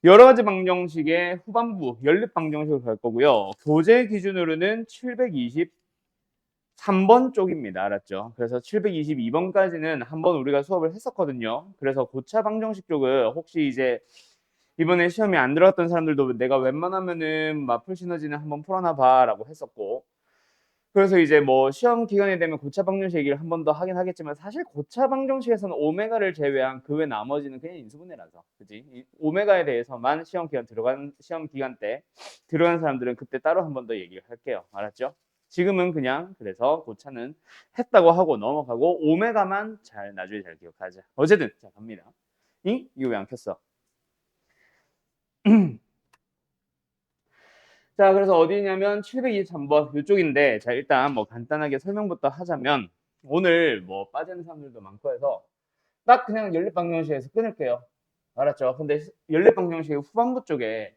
여러 가지 방정식의 후반부 연립 방정식을 갈 거고요. 교재 기준으로는 723번 쪽입니다. 알았죠? 그래서 722번까지는 한번 우리가 수업을 했었거든요. 그래서 고차 방정식 쪽을 혹시 이제 이번에 시험이 안 들어갔던 사람들도 내가 웬만하면은 마플 시너지는 한번 풀어놔 봐라고 했었고, 그래서 이제 뭐 시험 기간이 되면 고차 방정식 얘기를 한 번 더 하긴 하겠지만, 사실 고차 방정식에서는 오메가를 제외한 그 외 나머지는 그냥 인수분해라서, 그지? 이 오메가에 대해서만 시험 기간 때 들어간 사람들은 그때 따로 한 번 더 얘기를 할게요. 알았죠? 지금은 그냥 그래서 고차는 했다고 하고 넘어가고 오메가만 나중에 잘 기억하자. 어쨌든 자 갑니다. 이거 왜 안 켰어? 자, 그래서 어디냐면 723번 이쪽인데, 자 일단 뭐 간단하게 설명부터 하자면, 오늘 뭐 빠지는 사람들도 많고 해서 딱 그냥 연립방정식에서 끊을게요. 알았죠? 근데 연립방정식의 후반부 쪽에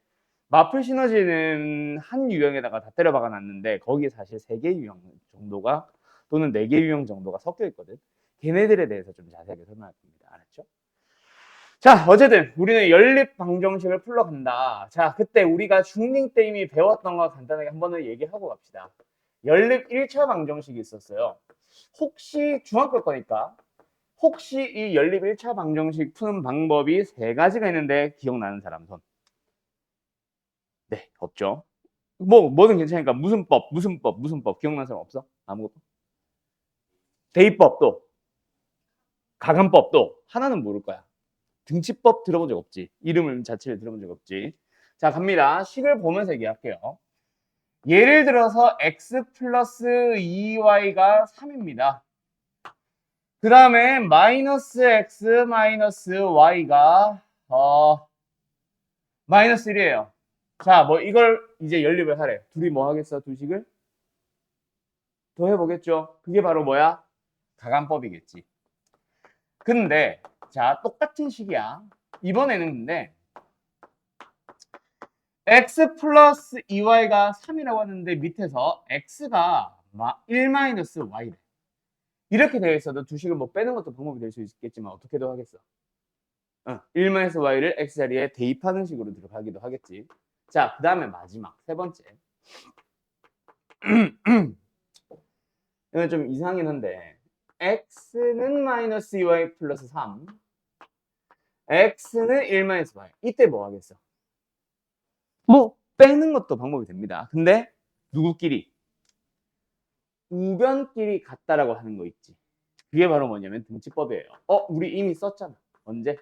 마플 시너지는 한 유형에다가 다 때려 박아 놨는데, 거기에 사실 3개 유형 정도가 또는 4개 유형 정도가 섞여 있거든. 걔네들에 대해서 좀 자세하게 설명할 겁니다. 알았죠? 자, 어쨌든 우리는 연립 방정식을 풀러간다. 자, 그때 우리가 중딩 때 이미 배웠던 거 간단하게 한 번은 얘기하고 갑시다. 연립 1차 방정식이 있었어요. 혹시 중학교 거니까 혹시 이 연립 1차 방정식 푸는 방법이 3가지가 있는데 기억나는 사람 손? 네, 없죠. 뭐든 괜찮으니까 무슨 법 기억나는 사람 없어? 아무것도? 대입법도, 가간법도 하나는 모를 거야. 등치법 들어본 적 없지. 이름을 자체를 들어본 적 없지. 자, 갑니다. 식을 보면서 얘기할게요. 예를 들어서 x 플러스 2y가 3입니다. 그 다음에 마이너스 x 마이너스 y가 마이너스 1이에요. 자, 뭐 이걸 이제 연립을 하래. 둘이 뭐 하겠어? 두 식을 더 해보겠죠. 그게 바로 뭐야? 가간법이겠지. 근데 자, 똑같은 식이야. 이번에는 근데 x 플러스 2y가 3이라고 하는데 밑에서 x가 1-y래. 이렇게 되어 있어도 두 식을 뭐 빼는 것도 방법이 될 수 있겠지만 어떻게도 하겠어. 1-y를 x 자리에 대입하는 식으로 들어가기도 하겠지. 자, 그 다음에 마지막 세 번째. 이건 좀 이상하긴 한데, x는 마이너스 2y 플러스 3, x는 1-y. 이때 뭐 하겠어? 뭐 빼는 것도 방법이 됩니다. 근데 누구끼리? 우변끼리 같다라고 하는 거 있지. 그게 바로 뭐냐면 등치법이에요. 우리 이미 썼잖아. 언제?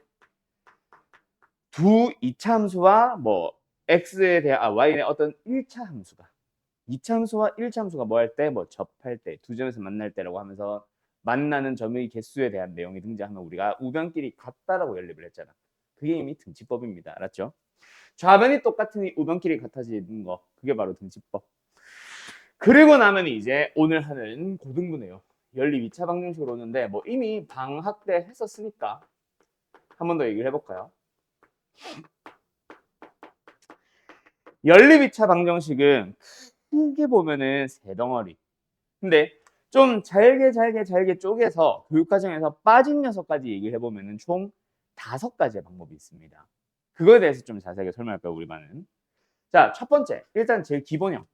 두 이차함수와 뭐 x에 대한 y의 어떤 1차 함수가 2차 함수와 1차 함수가 뭐 할 때? 뭐 접할 때, 두 점에서 만날 때라고 하면서 만나는 점의 개수에 대한 내용이 등장하면 우리가 우변끼리 같다라고 연립을 했잖아. 그게 이미 등치법입니다. 알았죠? 좌변이 똑같은 이 우변끼리 같아지는 거, 그게 바로 등치법. 그리고 나면 이제 오늘 하는 고등분해요. 연립 2차 방정식으로 오는데 뭐 이미 방학 때 했었으니까 한 번 더 얘기를 해볼까요? 연립 2차 방정식은 크게 보면은 세 덩어리. 근데 좀 잘게 쪼개서 교육과정에서 빠진 녀석까지 얘기를 해보면은 총 5가지의 방법이 있습니다. 그거에 대해서 좀 자세하게 설명할까요, 우리 반은? 자, 첫 번째. 일단 제일 기본형.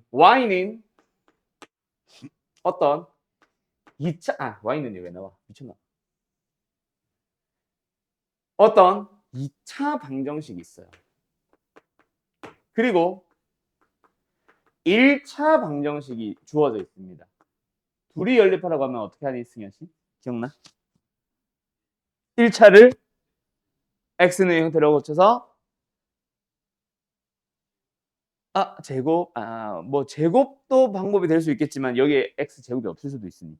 y는 어떤 2차, y는 왜 나와? 미쳤나? 어떤 2차 방정식이 있어요. 그리고 1차 방정식이 주어져 있습니다. 둘이 연립하라고 하면 어떻게 하니, 승현 씨? 기억나? 1차를 x는 형태로 고쳐서 제곱, 뭐 제곱도 방법이 될 수 있겠지만 여기에 x 제곱이 없을 수도 있으니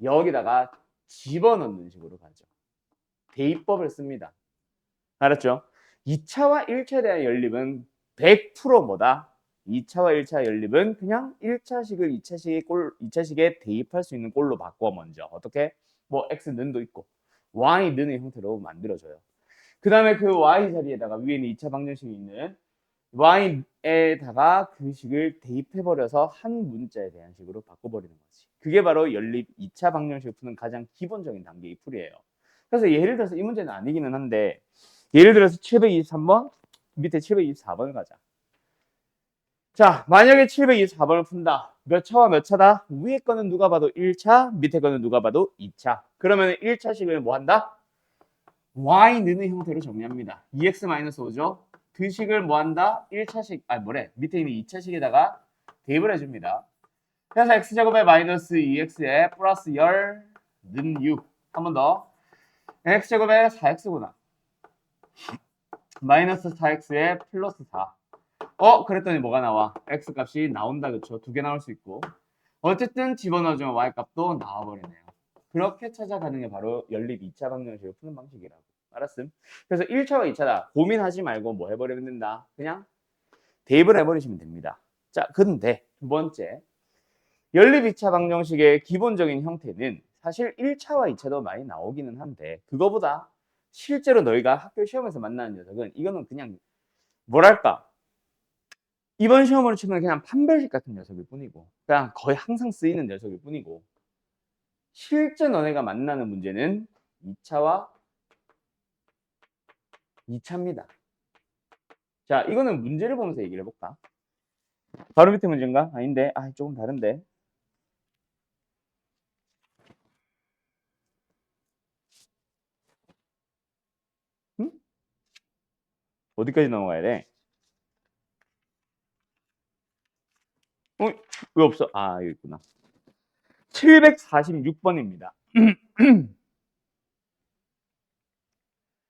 여기다가 집어넣는 식으로 가죠. 대입법을 씁니다. 알았죠? 2차와 1차에 대한 연립은 100% 뭐다? 2차와 1차 연립은 그냥 1차식을 2차식에 대입할 수 있는 꼴로 바꿔. 먼저 어떻게? 뭐 x는도 있고 y 느는 형태로 만들어줘요. 그 다음에 그 y 자리에다가 위에는 2차 방정식이 있는 y에다가 그 식을 대입해버려서 한 문자에 대한 식으로 바꿔버리는 거지. 그게 바로 연립 2차 방정식을 푸는 가장 기본적인 단계의 풀이에요. 그래서 예를 들어서 이 문제는 아니기는 한데 예를 들어서 723번 밑에 724번을 가자. 자, 만약에 724번을 푼다. 몇 차와 몇 차다? 위에 거는 누가 봐도 1차, 밑에 거는 누가 봐도 2차. 그러면 1차식을 뭐 한다? y 느는 형태로 정리합니다. 2x-5죠. 그 식을 뭐 한다? 1차식, 밑에 있는 2차식에다가 대입을 해줍니다. 그래서 x제곱에 마이너스 2x에 플러스 열 는 6. 한 번 더. x제곱에 4x구나. 마이너스 4x에 플러스 4. 그랬더니 뭐가 나와? x 값이 나온다, 그쵸? 두 개 나올 수 있고. 어쨌든 집어넣어주면 y 값도 나와버리네요. 그렇게 찾아가는 게 바로 연립 2차 방정식을 푸는 방식이라고. 알았음? 그래서 1차와 2차다. 고민하지 말고 뭐 해버리면 된다? 그냥 대입을 해버리시면 됩니다. 자, 근데 두 번째. 연립 2차 방정식의 기본적인 형태는 사실 1차와 2차도 많이 나오기는 한데 그거보다 실제로 너희가 학교 시험에서 만나는 녀석은 이거는 그냥 뭐랄까 이번 시험으로 치면 그냥 판별식 같은 녀석일 뿐이고 그냥 거의 항상 쓰이는 녀석일 뿐이고 실제 너네가 만나는 문제는 2차와 2차입니다. 자, 이거는 문제를 보면서 얘기를 해볼까? 바로 밑에 문제인가? 아닌데, 조금 다른데. 응? 어디까지 넘어가야 돼? 왜 없어? 여기 있구나. 746번입니다.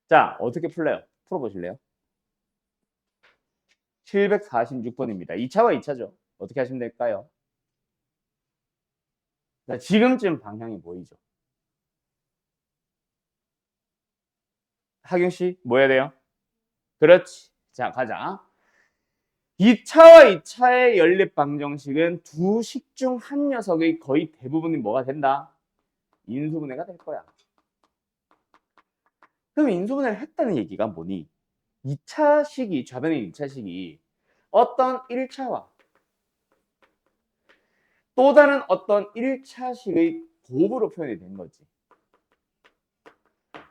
자, 어떻게 풀래요? 풀어보실래요? 746번입니다. 2차와 2차죠. 어떻게 하시면 될까요? 자, 지금쯤 방향이 보이죠? 하경 씨, 뭐 해야 돼요? 그렇지. 자, 가자. 2차와 2차의 연립 방정식은 두 식 중 한 녀석의 거의 대부분이 뭐가 된다? 인수분해가 될 거야. 그럼 인수분해를 했다는 얘기가 뭐니? 2차식이, 좌변의 2차식이 어떤 1차와 또 다른 어떤 1차식의 곱으로 표현이 된 거지.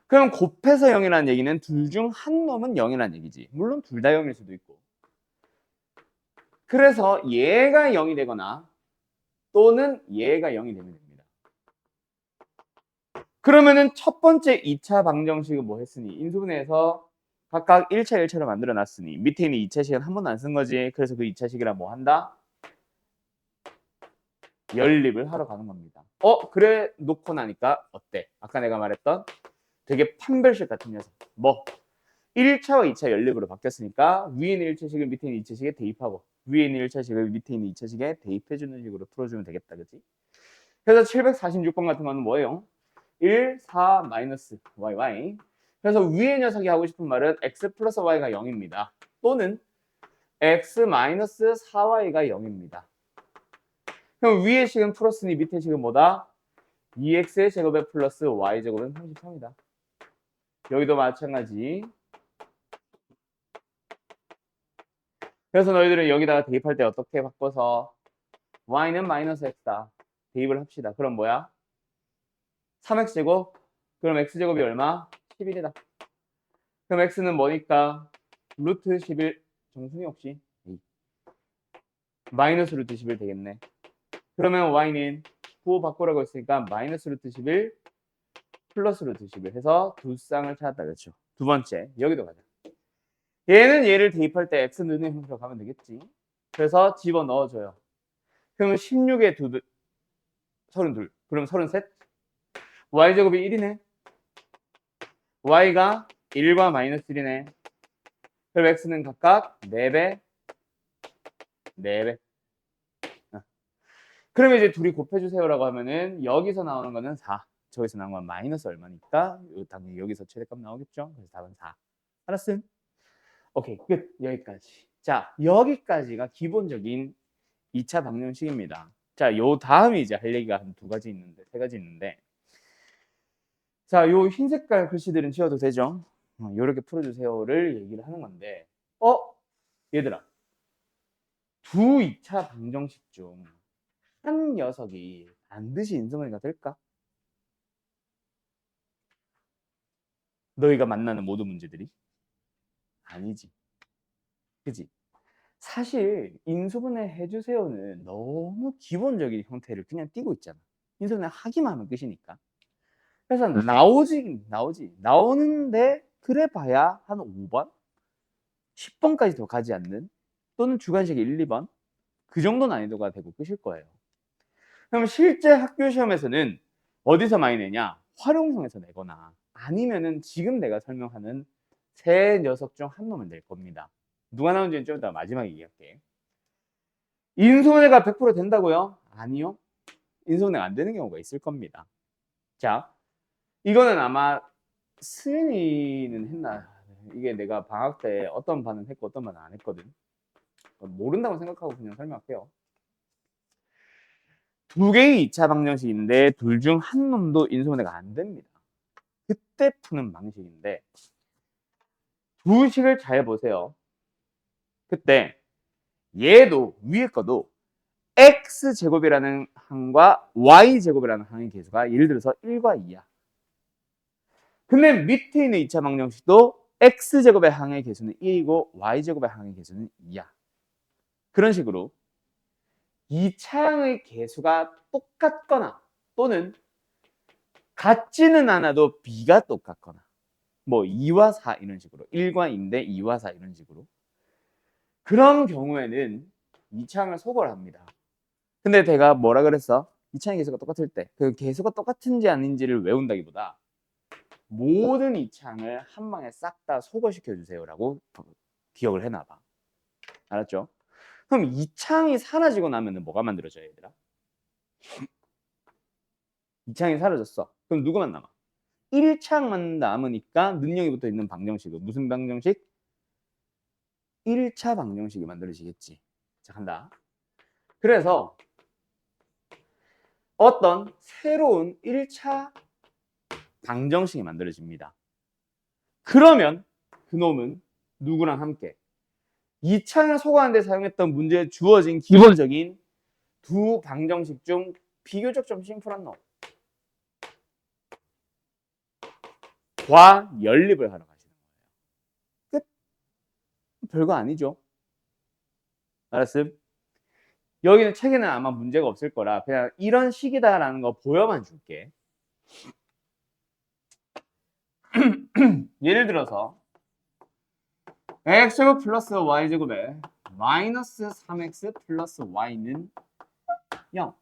그럼 곱해서 0이라는 얘기는 둘 중 한 놈은 0이라는 얘기지. 물론 둘 다 0일 수도 있고. 그래서 얘가 0이 되거나 또는 얘가 0이 되면 됩니다. 그러면은 첫 번째 2차 방정식은 뭐 했으니? 인수분해에서 각각 1차 1차로 만들어 놨으니 밑에 있는 2차식은 한 번도 안 쓴 거지. 그래서 그 2차식이랑 뭐 한다? 연립을 하러 가는 겁니다. 그래 놓고 나니까 어때? 아까 내가 말했던 되게 판별식 같은 녀석. 뭐 1차와 2차 연립으로 바뀌었으니까 위에 있는 1차식을 밑에 있는 2차식에 대입하고 위에 있는 1차식을 밑에 있는 2차식에 대입해주는 식으로 풀어주면 되겠다. 그치? 그래서 746번 같은 거는 뭐예요? 1, 4, 마이너스 yy. 그래서 위의 녀석이 하고 싶은 말은 x 플러스 y가 0입니다. 또는 x 마이너스 4y가 0입니다. 그럼 위의 식은 풀었으니 밑에 식은 뭐다? 2x의 제곱에 플러스 y제곱은 33이다. 여기도 마찬가지. 그래서 너희들은 여기다가 대입할 때 어떻게 바꿔서 y는 마이너스 x다. 대입을 합시다. 그럼 뭐야? 3x제곱? 그럼 x제곱이 얼마? 11이다. 그럼 x는 뭐니까? 루트 11. 정순이 혹시? 마이너스 루트 11 되겠네. 그러면 y는 부호 바꾸라고 했으니까 마이너스 루트 11 플러스 루트 11 해서 두 쌍을 찾았다. 그렇죠? 두 번째. 여기도 가자. 얘는 얘를 대입할 때 x 는의 형태로 가면 되겠지. 그래서 집어 넣어줘요. 그러면 16에 32. 그럼 33. y제곱이 1이네. y가 1과 마이너스 1이네. 그럼 x는 각각 4배, 4배. 그러면 이제 둘이 곱해주세요라고 하면은 여기서 나오는 거는 4. 저기서 나오는 건 마이너스 얼마니까 당연히 여기서 최대값 나오겠죠. 그래서 답은 4. 알았음? 오케이, 끝. 여기까지. 자, 여기까지가 기본적인 2차 방정식입니다. 자, 요 다음에 이제 할 얘기가 한 세 가지 있는데 자, 요 흰 색깔 글씨들은 지워도 되죠? 요렇게 풀어주세요를 얘기를 하는 건데, 얘들아. 두 2차 방정식 중 한 녀석이 반드시 인수분해가 될까? 너희가 만나는 모든 문제들이? 아니지. 그지? 사실 인수분해 해주세요는 너무 기본적인 형태를 그냥 띄고 있잖아. 인수분해 하기만 하면 끝이니까. 그래서 나오는데 그래 봐야 한 5번? 10번까지 더 가지 않는, 또는 주관식 1, 2번 그 정도 난이도가 되고 끝일 거예요. 그럼 실제 학교 시험에서는 어디서 많이 내냐? 활용성에서 내거나 아니면은 지금 내가 설명하는 세 녀석 중 한 놈은 낼 겁니다. 누가 나오는지는 좀 이따 마지막에 얘기할게. 인수분해가 100% 된다고요? 아니요. 인수분해가 안 되는 경우가 있을 겁니다. 자, 이거는 아마 수연이는 했나? 이게 내가 방학 때 어떤 반은 했고 어떤 반은 안 했거든. 모른다고 생각하고 그냥 설명할게요. 두 개의 2차 방정식인데 둘 중 한 놈도 인수분해가 안 됩니다. 그때 푸는 방식인데, 두 식을 잘 보세요. 그때 얘도 위에 거도 x제곱이라는 항과 y제곱이라는 항의 개수가 예를 들어서 1과 2야. 근데 밑에 있는 2차 방정식도 x제곱의 항의 개수는 1이고 y제곱의 항의 개수는 2야. 그런 식으로 2차항의 개수가 똑같거나 또는 같지는 않아도 b가 똑같거나 뭐 2와 4 이런 식으로 1과 2인데 2와 4 이런 식으로 그런 경우에는 2차항을 소거를 합니다. 근데 제가 뭐라 그랬어? 2차항 개수가 똑같을 때 그 개수가 똑같은지 아닌지를 외운다기보다 모든 2차항을 한 방에 싹 다 소거시켜 주세요라고 기억을 해놔봐. 알았죠? 그럼 2차항이 사라지고 나면 뭐가 만들어져요, 얘들아? 2차항이 사라졌어. 그럼 누구만 남아? 1차항만 남으니까 능력이 붙어 있는 방정식은 무슨 방정식? 1차 방정식이 만들어지겠지. 자, 간다. 그래서 어떤 새로운 1차 방정식이 만들어집니다. 그러면 그놈은 누구랑 함께 2차를 소거하는 데 사용했던 문제에 주어진 기본적인 두 방정식 중 비교적 좀 심플한 놈 과 연립을 하러 가시는 거예요. 끝. 별거 아니죠. 알았음? 여기는 책에는 아마 문제가 없을 거라 그냥 이런 식이다라는 거 보여만 줄게. 예를 들어서 x제곱 플러스 y제곱에 마이너스 3x 플러스 y는 0.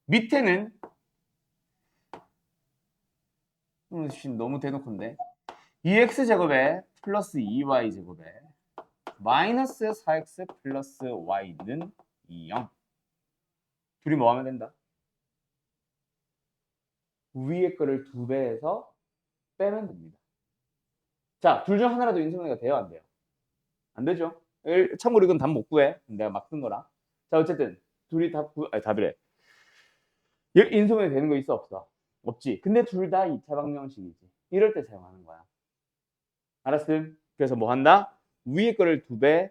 밑에는 너무 대놓고인데 2x제곱에 플러스 2y제곱에 마이너스 4x 플러스 y는 0. 둘이 뭐 하면 된다? 위에 거를 2배해서 빼면 됩니다. 자, 둘 중 하나라도 인수분해가 돼요, 안 돼요? 안 되죠. 참고로 이건 답 못 구해. 내가 막 쓴 거라. 자, 어쨌든 둘이 답이래. 인수분해 되는 거 있어, 없어? 없지. 근데 둘 다 2차 방정식이지. 이럴 때 사용하는 거야. 알았음? 그래서 뭐 한다? 위에 거를 2배,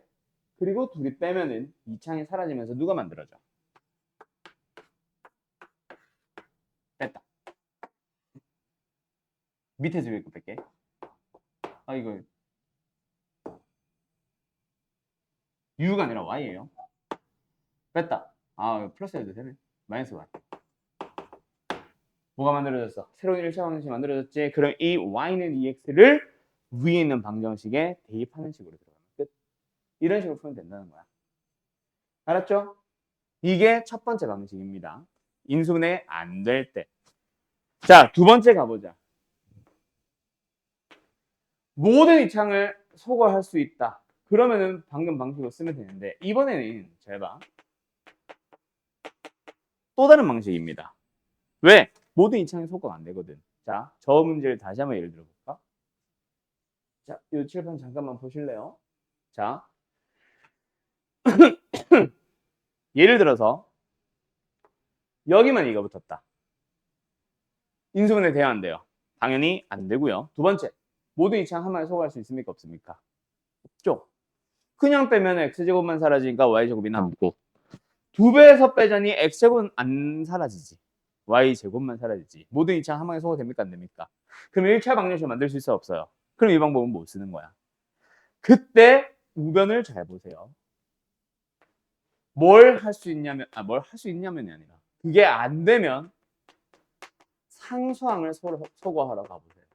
그리고 둘이 빼면은 2차항이 사라지면서 누가 만들어져? 뺐다. 밑에서 위에 거 뺄게. 아, 이거 U가 아니라 Y예요. 뺐다. 아, 플러스 해도 되네. 마이너스 Y. 뭐가 만들어졌어? 새로운 1차 방정식이 만들어졌지? 그럼 이 Y는 EX를 위에 있는 방정식에 대입하는 식으로 들어가면 끝. 이런 식으로 풀면 된다는 거야. 알았죠? 이게 첫 번째 방식입니다. 인수분해 안 될 때. 자, 두 번째 가보자. 모든 이창을 소거할 수 있다. 그러면은 방금 방식으로 쓰면 되는데 이번에는 잘 봐. 또 다른 방식입니다. 왜? 모든 이창이 소거가 안 되거든. 자, 저 문제를 다시 한번 예를 들어볼까? 자, 이 칠판 잠깐만 보실래요? 자, 예를 들어서 여기만 이가 붙었다. 인수분해 돼야 안 돼요? 당연히 안 되고요. 두 번째, 모든 이차항 한 마리에 소거할 수 있습니까? 없습니까? 없죠. 그냥 빼면 x제곱만 사라지니까 y제곱이 남고, 두 배에서 빼자니 x제곱은 안 사라지지. y제곱만 사라지지. 모든 이차항 한 마리에 소거됩니까? 안 됩니까? 그럼 1차 방정식을 만들 수 있어? 없어요? 그럼 이 방법은 못 쓰는 거야. 그때 우변을 잘 보세요. 뭘 할 수 있냐면, 뭘 할 수 있냐면이 아니라, 그게 안 되면 상수항을 소거하러 가보세요.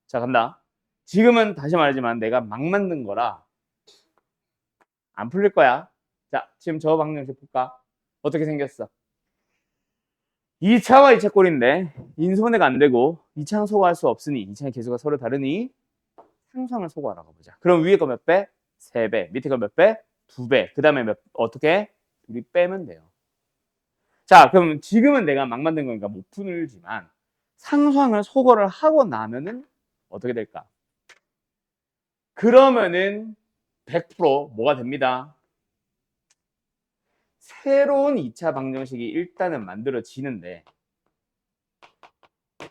자, 간다. 지금은 다시 말하지만 내가 막 만든 거라 안 풀릴 거야. 자, 지금 저 방정식 볼까? 어떻게 생겼어? 2차와 2차 꼴인데 인수분해가 안 되고 2차는 소거할 수 없으니 2차의 개수가 서로 다르니 상수항을 소거하러 가보자. 그럼 위에 거 몇 배? 3배. 밑에 거 몇 배? 2배. 그 다음에 어떻게? 둘이 빼면 돼요. 자, 그럼 지금은 내가 막 만든 거니까 못 풀지만 상수항을 소거를 하고 나면은 어떻게 될까? 그러면은 100% 뭐가 됩니다. 새로운 2차 방정식이 일단은 만들어지는데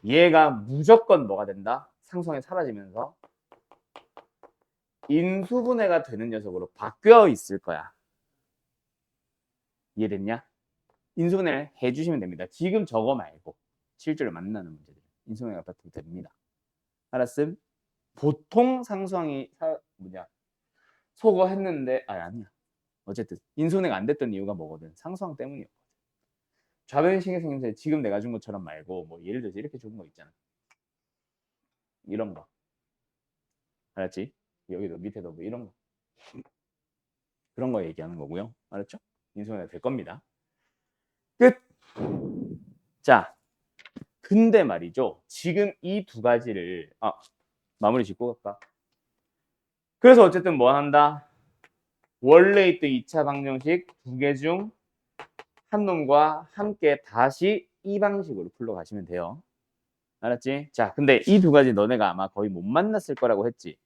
얘가 무조건 뭐가 된다? 상수항이 사라지면서 인수분해가 되는 녀석으로 바뀌어 있을 거야. 이해됐냐? 인수분해를 해주시면 됩니다. 지금 저거 말고 실제로 만나는 문제들 인수분해가 바뀌면 됩니다. 알았음? 보통 상수항이 소거했는데 아니야. 어쨌든 인수분해가 안 됐던 이유가 뭐거든? 상수항 때문이었거든. 좌변식의 생김새 지금 내가 준 것처럼 말고 뭐 예를 들어서 이렇게 준 거 있잖아. 이런 거. 알았지? 여기도 밑에도 뭐 이런 거. 그런 거 얘기하는 거고요. 알았죠? 인수분해가 될 겁니다. 끝. 자, 근데 말이죠. 지금 이 두 가지를 마무리 짓고 갈까? 그래서 어쨌든 뭐 한다? 원래 있던 2차 방정식 두 개 중 한 놈과 함께 다시 이 방식으로 풀러 가시면 돼요. 알았지? 자, 근데 이 두 가지 너네가 아마 거의 못 만났을 거라고 했지.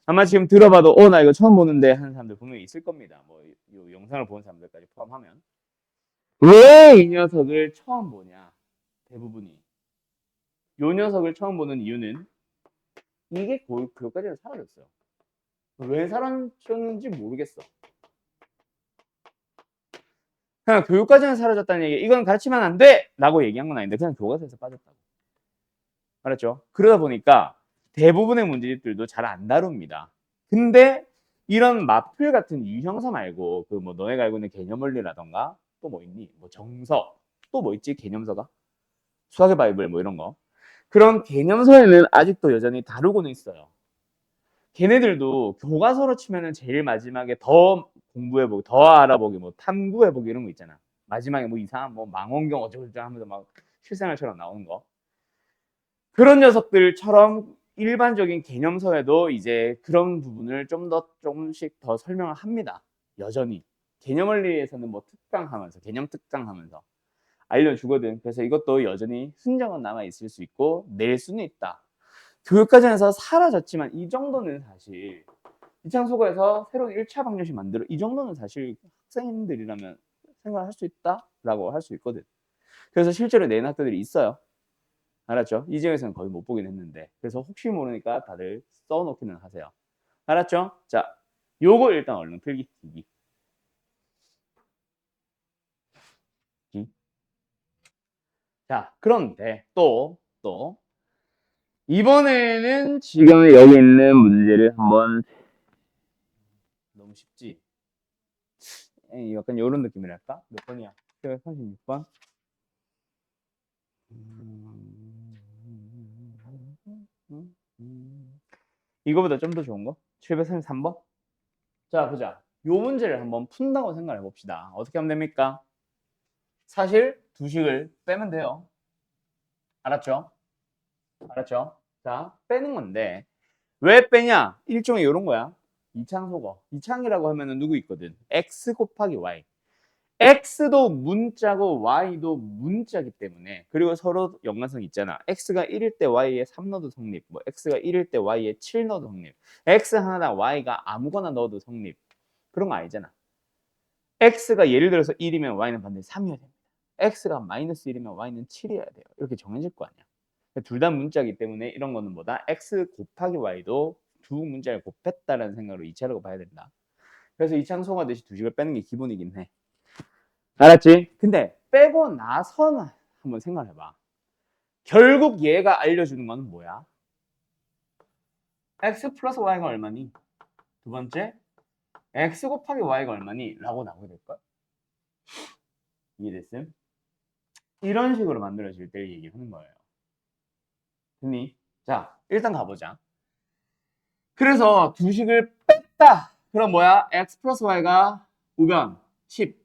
아마 지금 들어봐도 나 이거 처음 보는데 하는 사람들 분명히 있을 겁니다. 뭐 이 영상을 보는 사람들까지 포함하면. 왜 이 녀석을 처음 보냐? 대부분이. 요 녀석을 처음 보는 이유는 이게 교육과정에서 사라졌어요. 왜 사라졌는지 모르겠어. 그냥 교육과정에서 사라졌다는 얘기, 이건 가르치면 안 돼! 라고 얘기한 건 아닌데 그냥 교과서에서 빠졌다고. 알았죠? 그러다 보니까 대부분의 문제집들도 잘 안 다룹니다. 근데 이런 마플 같은 유형서 말고 그 뭐 너네가 알고 있는 개념원리라던가 또 뭐 있니? 뭐 정서 또 뭐 있지? 개념서가? 수학의 바이블 뭐 이런 거. 그런 개념서에는 아직도 여전히 다루고는 있어요. 걔네들도 교과서로 치면은 제일 마지막에 더 공부해보기, 더 알아보기, 뭐 탐구해보기 이런 거 있잖아. 마지막에 뭐 이상한 뭐 망원경 어쩌고저쩌고 하면서 막 실생활처럼 나오는 거. 그런 녀석들처럼 일반적인 개념서에도 이제 그런 부분을 좀 더 조금씩 더 설명을 합니다. 여전히. 개념원리에서는 뭐 특강하면서, 개념 특강하면서 알려주거든. 그래서 이것도 여전히 흔적은 남아있을 수 있고 낼 수는 있다. 교육과정에서 사라졌지만 이 정도는 사실 이창소고에서 새로운 1차 방정식 만들어 이 정도는 사실 학생들이라면 생각할 수 있다라고 할 수 있거든. 그래서 실제로 내는 학교들이 있어요. 알았죠? 이 지역에서는 거의 못 보긴 했는데 그래서 혹시 모르니까 다들 써놓기는 하세요. 알았죠? 자, 요거 일단 얼른 필기. 자, 그런데 또 이번에는 지금 여기 있는 문제를 한번 너무 쉽지? 약간 이런 느낌이랄까? 몇 번이야? 736번? 이거보다 좀 더 좋은 거? 733번? 자, 보자. 요 문제를 한번 푼다고 생각해 봅시다. 어떻게 하면 됩니까? 사실 두 식을 빼면 돼요. 알았죠? 알았죠? 자, 빼는 건데 왜 빼냐? 일종의 이런 거야. 이창소거. 이창이라고 하면은 누구 있거든? x 곱하기 y. x도 문자고 y도 문자기 때문에 그리고 서로 연관성 있잖아. x가 1일 때 y에 3 넣어도 성립. 뭐 x가 1일 때 y에 7 넣어도 성립. x 하나당 y가 아무거나 넣어도 성립. 그런 거 아니잖아. x가 예를 들어서 1이면 y는 반드시 3이어야 됩니다. x가 마이너스 1이면 y는 7이어야 돼요. 이렇게 정해질 거 아니야. 둘 다 문자이기 때문에 이런 거는 뭐다? x 곱하기 y도 두 문자를 곱했다라는 생각으로 2차라고 봐야 된다. 그래서 이창소가듯이 두 식을 빼는 게 기본이긴 해. 알았지? 근데 빼고 나서는 한번 생각해봐. 결국 얘가 알려주는 건 뭐야? x 플러스 y가 얼마니? 두 번째, x 곱하기 y가 얼마니? 라고 나오게 될걸? 이해됐음? 이런 식으로 만들어질 때 얘기를 하는 거예요. 됐니? 자, 일단 가보자. 그래서 두 식을 뺐다. 그럼 뭐야? x 플러스 y가 우변 10.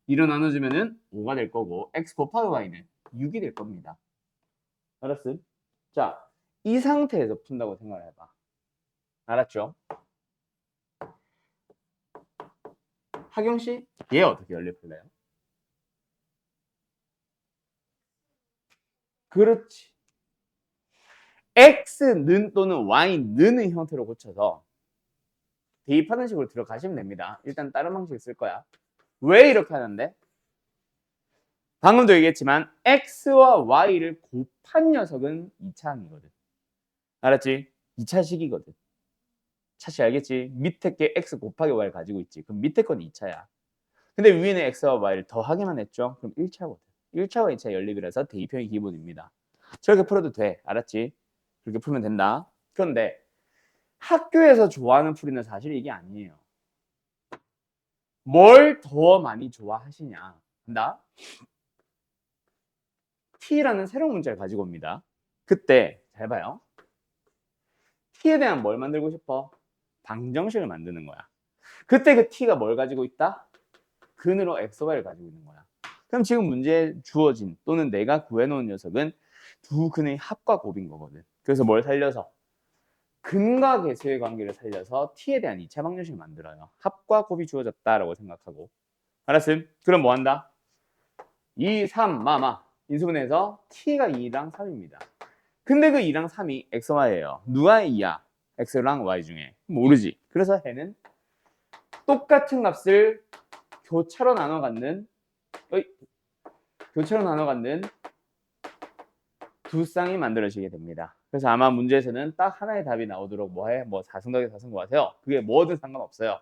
이로 나눠주면은 5가 될 거고 x 곱하기 y는 6이 될 겁니다. 알았음? 자, 이 상태에서 푼다고 생각을 해봐. 알았죠? 하경씨, 얘 어떻게 연립 풀래요? 그렇지. x는 또는 y는의 형태로 고쳐서 대입하는 식으로 들어가시면 됩니다. 일단 다른 방식 쓸 거야. 왜 이렇게 하는데? 방금도 얘기했지만 x와 y를 곱한 녀석은 2차항이거든. 알았지? 2차식이거든. 차식 알겠지? 밑에 게 x 곱하기 y를 가지고 있지. 그럼 밑에 건 2차야. 근데 위에는 x와 y를 더하기만 했죠? 그럼 1차거든. 1차와 2차 연립이라서 대입형이 기본입니다. 저렇게 풀어도 돼. 알았지? 그렇게 풀면 된다. 그런데 학교에서 좋아하는 풀이는 사실 이게 아니에요. 뭘 더 많이 좋아하시냐? 한다. t라는 새로운 문자를 가지고 옵니다. 그때 잘 봐요. t에 대한 뭘 만들고 싶어? 방정식을 만드는 거야. 그때 그 t가 뭘 가지고 있다? 근으로 xy를 가지고 있는 거야. 그럼 지금 문제에 주어진 또는 내가 구해놓은 녀석은 두 근의 합과 곱인 거거든. 그래서 뭘 살려서? 근과 계수의 관계를 살려서 t에 대한 2차 방정식을 만들어요. 합과 곱이 주어졌다라고 생각하고. 알았음? 그럼 뭐 한다? 2, 3, 마마. 인수분해해서 t가 2랑 3입니다. 근데 그 2랑 3이 xy예요. 누가 2야? x랑 y 중에. 모르지. 그래서 해는 똑같은 값을 교차로 나눠 갖는 두 쌍이 만들어지게 됩니다. 그래서 아마 문제에서는 딱 하나의 답이 나오도록 뭐해? 뭐 4승 더하기 4승 구하세요. 그게 뭐든 상관없어요.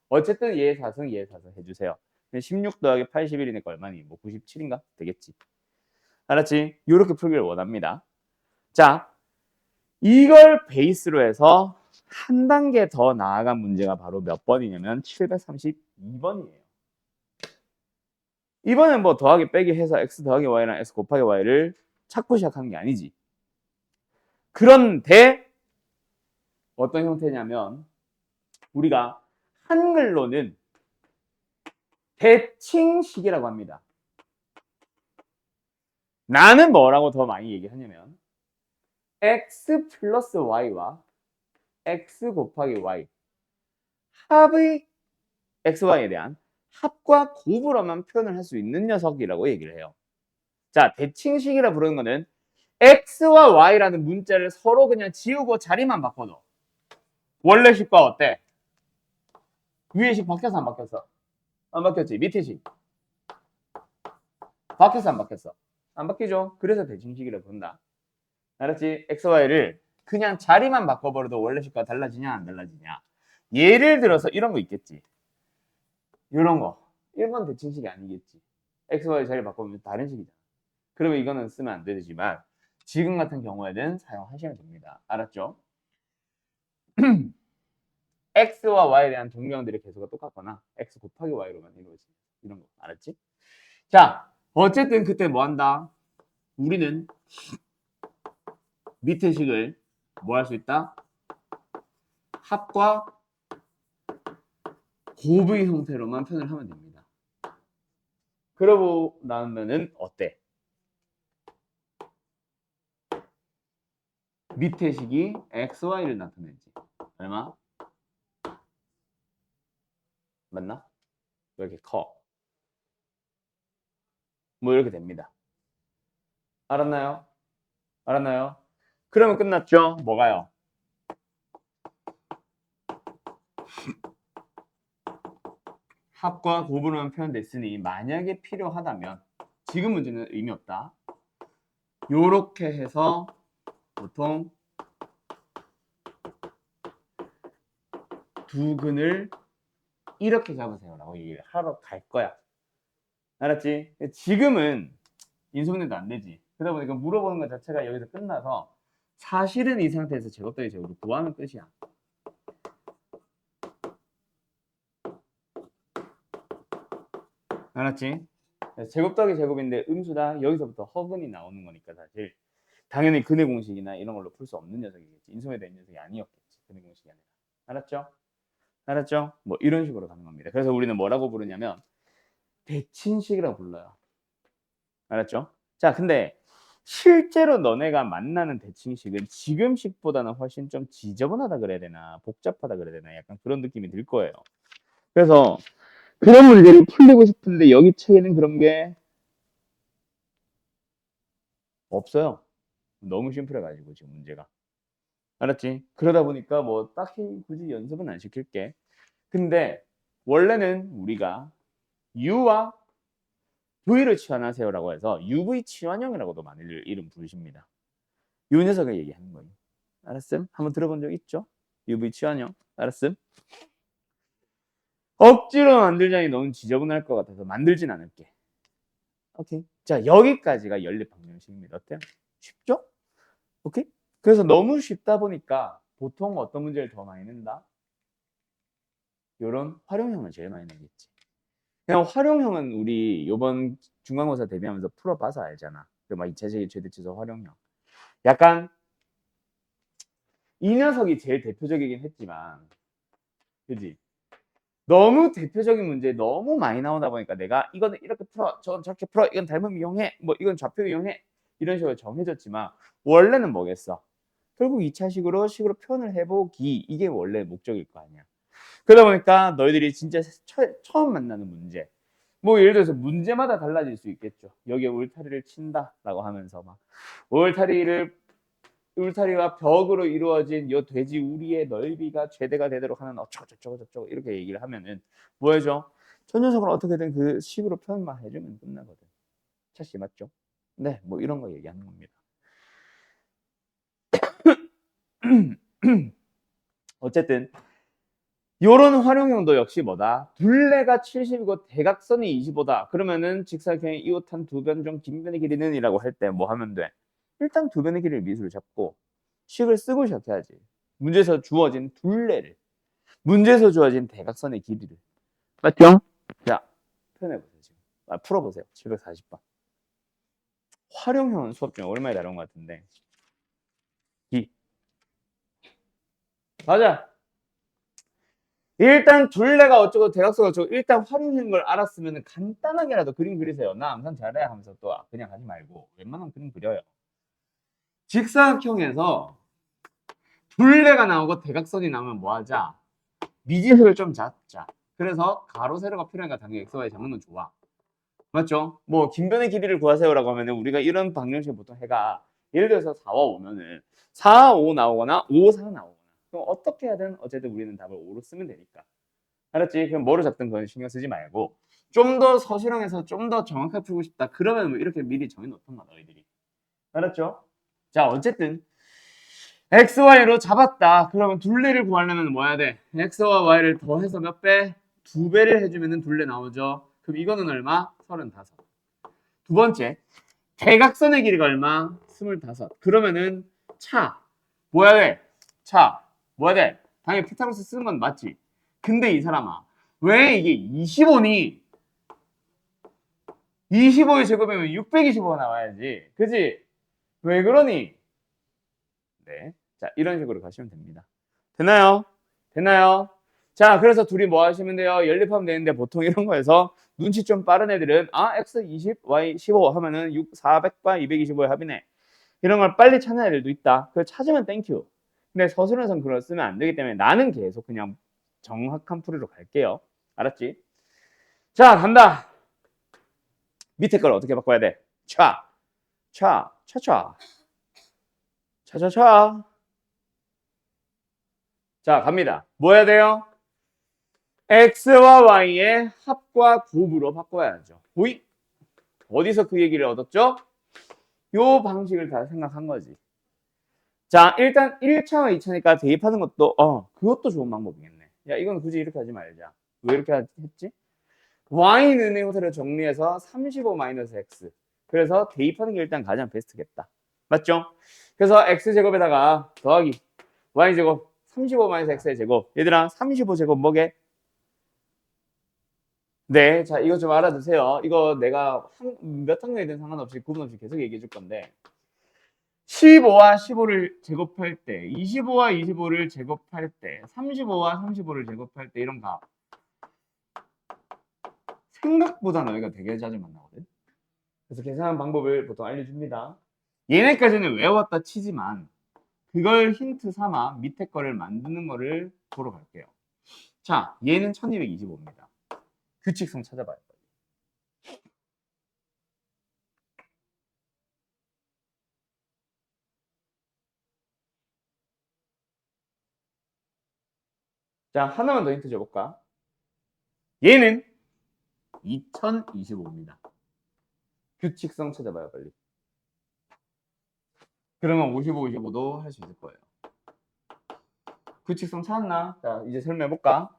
어쨌든 얘 4승, 얘 4승 해주세요. 16 더하기 81이니까 얼마니? 뭐 97인가? 되겠지. 알았지? 이렇게 풀기를 원합니다. 자, 이걸 베이스로 해서 한 단계 더 나아간 문제가 바로 몇 번이냐면 732번이에요. 이번엔 뭐 더하기 빼기 해서 x 더하기 y랑 x 곱하기 y를 찾고 시작한 게 아니지. 그런데 어떤 형태냐면 우리가 한글로는 대칭식이라고 합니다. 나는 뭐라고 더 많이 얘기하냐면 x 플러스 y와 x 곱하기 y 합의 xy에 대한 합과 곱으로만 표현을 할 수 있는 녀석이라고 얘기를 해요. 자, 대칭식이라 부르는 거는 x와 y라는 문자를 서로 그냥 지우고 자리만 바꿔도 원래 식과 어때? 위에 식 바뀌었어 안 바뀌었어? 안 바뀌었지. 밑에 식 바뀌었어 안 바뀌었어? 안 바뀌죠. 그래서 대칭식이라 부른다. 알았지? xy를 그냥 자리만 바꿔버려도 원래 식과 달라지냐 안 달라지냐. 예를 들어서 이런 거 있겠지. 이런 거 1번 대칭식이 아니겠지. xy 자리 바꾸면 다른 식이잖아. 그러면 이거는 쓰면 안 되지만 지금 같은 경우에는 사용하셔야 됩니다. 알았죠? x와 y에 대한 동명들의 개수가 똑같거나 x 곱하기 y로만 이루어지. 이런 거 알았지? 자, 어쨌든 그때 뭐 한다? 우리는 밑에 식을 뭐 할 수 있다? 합과 곱의 형태로만 표현을 하면 됩니다. 그러고 나면은 어때? 밑에 식이 x, y를 나타내지. 얼마? 맞나? 왜 이렇게 커? 뭐 이렇게 됩니다. 알았나요? 알았나요? 그러면 끝났죠? 뭐가요? 합과 곱으로만 표현됐으니 만약에 필요하다면 지금 문제는 의미 없다. 요렇게 해서 보통 두 근을 이렇게 잡으세요 라고 얘기를 하러 갈 거야. 알았지? 지금은 인수분해도 안 되지. 그러다 보니까 물어보는 것 자체가 여기서 끝나서 사실은 이 상태에서 제곱 더하기 제곱을 구하는 뜻이야. 알았지? 제곱 더하기 제곱인데 음수다. 여기서부터 허근이 나오는 거니까 사실 당연히 근의 공식이나 이런 걸로 풀 수 없는 녀석이겠지. 인수분해된 녀석이 아니었겠지. 근의 공식이 아니라. 알았죠? 알았죠? 뭐 이런 식으로 가는 겁니다. 그래서 우리는 뭐라고 부르냐면 대칭식이라고 불러요. 알았죠? 자, 근데 실제로 너네가 만나는 대칭식은 지금식보다는 훨씬 좀 지저분하다 그래야 되나 복잡하다 그래야 되나 약간 그런 느낌이 들 거예요. 그래서 그런 문제를 풀리고 싶은데 여기 책에는 그런 게 없어요. 너무 심플해가지고 지금 문제가. 알았지? 그러다 보니까 뭐 딱히 굳이 연습은 안 시킬게. 근데 원래는 우리가 U와 V를 치환하세요라고 해서 UV 치환형이라고도 많이들 이름 부르십니다. 이 녀석을 얘기하는 거예요. 알았음? 한번 들어본 적 있죠? UV 치환형. 알았음? 억지로 만들자니 너무 지저분할 것 같아서 만들진 않을게. 오케이. 자, 여기까지가 연립방정식입니다. 어때요? 쉽죠? 오케이? 그래서 너무 쉽다 보니까 보통 어떤 문제를 더 많이 낸다? 요런 활용형을 제일 많이 내겠지. 그냥 활용형은 우리 요번 중간고사 대비하면서 풀어봐서 알잖아. 막 2차 제기 최대치수 활용형. 약간 이 녀석이 제일 대표적이긴 했지만 그지? 너무 대표적인 문제 너무 많이 나오다 보니까 내가 이거는 이렇게 풀어, 저건 저렇게 풀어, 이건 닮음 이용해, 뭐 이건 좌표 이용해 이런 식으로 정해졌지만 원래는 뭐겠어? 결국 2차식으로 식으로 표현을 해보기 이게 원래 목적일 거 아니야. 그러다 보니까 너희들이 진짜 처음 만나는 문제 뭐 예를 들어서 문제마다 달라질 수 있겠죠. 여기에 울타리를 친다라고 하면서 막 울타리와 벽으로 이루어진 요 돼지 우리의 넓이가 최대가 되도록 하는 어쩌고저쩌고 이렇게 얘기를 하면은 뭐해줘? 저 녀석을 어떻게든 그 식으로 표현만 해주면 끝나거든. 차씨 맞죠? 네, 뭐 이런 거 얘기하는 겁니다. 어쨌든 요런 활용형도 역시 뭐다? 둘레가 70이고 대각선이 25다. 그러면은 직사각형의 이웃한 두 변 중 긴 변의 길이는 이라고 할 때 뭐 하면 돼? 일단 두 변의 길이를 미수를 잡고 식을 쓰고 시작해야지. 문제에서 주어진 둘레를 문제에서 주어진 대각선의 길이를 맞죠? 자, 표현해보세요. 지금. 풀어보세요. 740번. 활용형은 수업 중에 오랜만에 다룬 것 같은데 가자. 일단 둘레가 어쩌고 대각선 어쩌고 일단 활용인 걸 알았으면 간단하게라도 그림 그리세요. 나 암산 잘해 하면서 또 그냥 하지 말고 웬만하면 그림 그려요. 직사각형에서 둘레가 나오고 대각선이 나오면 뭐 하자? 미지수를 좀 잡자. 그래서 가로 세로가 필요하니까 당연히 xy 잡는 건 좋아. 맞죠? 뭐 긴변의 길이를 구하세요라고 하면은 우리가 이런 방정식 보통 해가 예를 들어서 4와 5면은 4, 5 나오거나 5, 4 나오거나 그럼 어떻게 하든 어쨌든 우리는 답을 5로 쓰면 되니까. 알았지? 그럼 뭐로 잡든 그건 신경 쓰지 말고 좀 더 서술형에서 좀 더 정확하게 풀고 싶다. 그러면 뭐 이렇게 미리 정해놓던가 너희들이. 알았죠? 자 어쨌든 XY로 잡았다. 그러면 둘레를 구하려면 뭐 해야 돼? X와 Y를 더해서 몇 배? 2배를 해주면 둘레 나오죠. 그럼 이거는 얼마? 35. 두 번째 대각선의 길이가 얼마? 25. 그러면은 차 뭐 해야 돼? 차 뭐 해야 돼? 당연히 피타고라스 쓰는 건 맞지. 근데 이 사람아 왜 이게 25니? 25의 제곱이면 625가 나와야지. 그지? 왜 그러니? 네. 자, 이런 식으로 가시면 됩니다. 되나요? 되나요? 자, 그래서 둘이 뭐 하시면 돼요? 연립하면 되는데 보통 이런 거에서 눈치 좀 빠른 애들은 x 20, y 15 하면은 400과 225의 합이네. 이런 걸 빨리 찾는 애들도 있다. 그걸 찾으면 땡큐. 근데 서술에선 그걸 쓰면 안 되기 때문에 나는 계속 그냥 정확한 풀이로 갈게요. 알았지? 자, 간다. 밑에 걸 어떻게 바꿔야 돼? 차, 차, 차차, 차차차. 자, 갑니다. 뭐 해야 돼요? x와 y의 합과 곱으로 바꿔야죠. 보이? 어디서 그 얘기를 얻었죠? 요 방식을 다 생각한 거지. 자, 일단 1차와 2차니까 대입하는 것도 그것도 좋은 방법이겠네. 야, 이건 굳이 이렇게 하지 말자. 왜 이렇게 했지? y는 형태를 정리해서 35-x. 그래서 대입하는 게 일단 가장 베스트겠다. 맞죠? 그래서 x제곱에다가 더하기 y제곱 35-x의 제곱. 얘들아 35제곱 뭐게? 네, 자 이거 좀 알아두세요. 이거 내가 몇 학년이든 상관없이 구분 없이 계속 얘기해 줄 건데 15와 15를 제곱할 때 25와 25를 제곱할 때 35와 35를 제곱할 때 이런 값 생각보다 너희가 되게 자주 만나거든. 그래서 계산하는 방법을 보통 알려줍니다. 얘네까지는 외웠다 치지만 그걸 힌트 삼아 밑에 거를 만드는 거를 보러 갈게요. 자, 얘는 1225입니다. 규칙성 찾아봐요. 자, 하나만 더 힌트 줘볼까? 얘는 2025입니다. 규칙성 찾아봐요, 빨리. 그러면 55, 25도 할 수 있을 거예요. 규칙성 찾았나? 자, 이제 설명해볼까?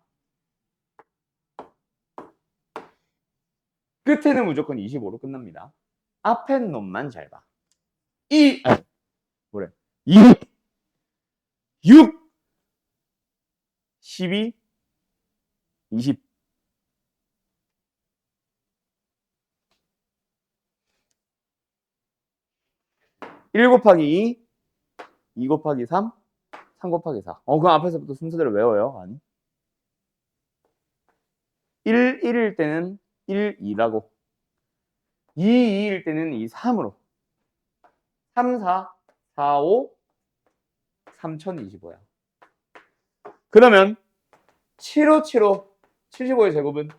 끝에는 무조건 25로 끝납니다. 앞에 놈만 잘 봐. 뭐래? 2, 6, 12, 20. 1 곱하기 2, 2 곱하기 3, 3 곱하기 4. 그 앞에서부터 순서대로 외워요. 아니. 1, 1일 때는 1, 2라고. 2, 2일 때는 2, 3으로. 3, 4, 4, 5, 3025야. 그러면 7, 5, 7, 5, 75의 제곱은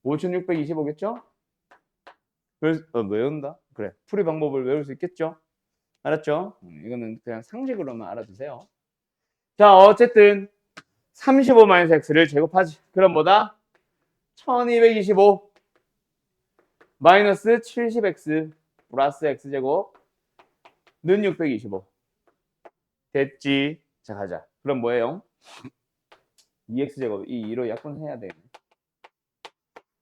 5625겠죠? 그래서 외운다? 그래. 풀이 방법을 외울 수 있겠죠? 알았죠? 이거는 그냥 상식으로만 알아두세요. 자, 어쨌든 35-x를 제곱하지. 그럼 뭐다? 1225 마이너스 70x 플러스 x제곱 는 625. 됐지? 자, 가자. 그럼 뭐예요? 2x제곱 이 2로 약분해야 돼.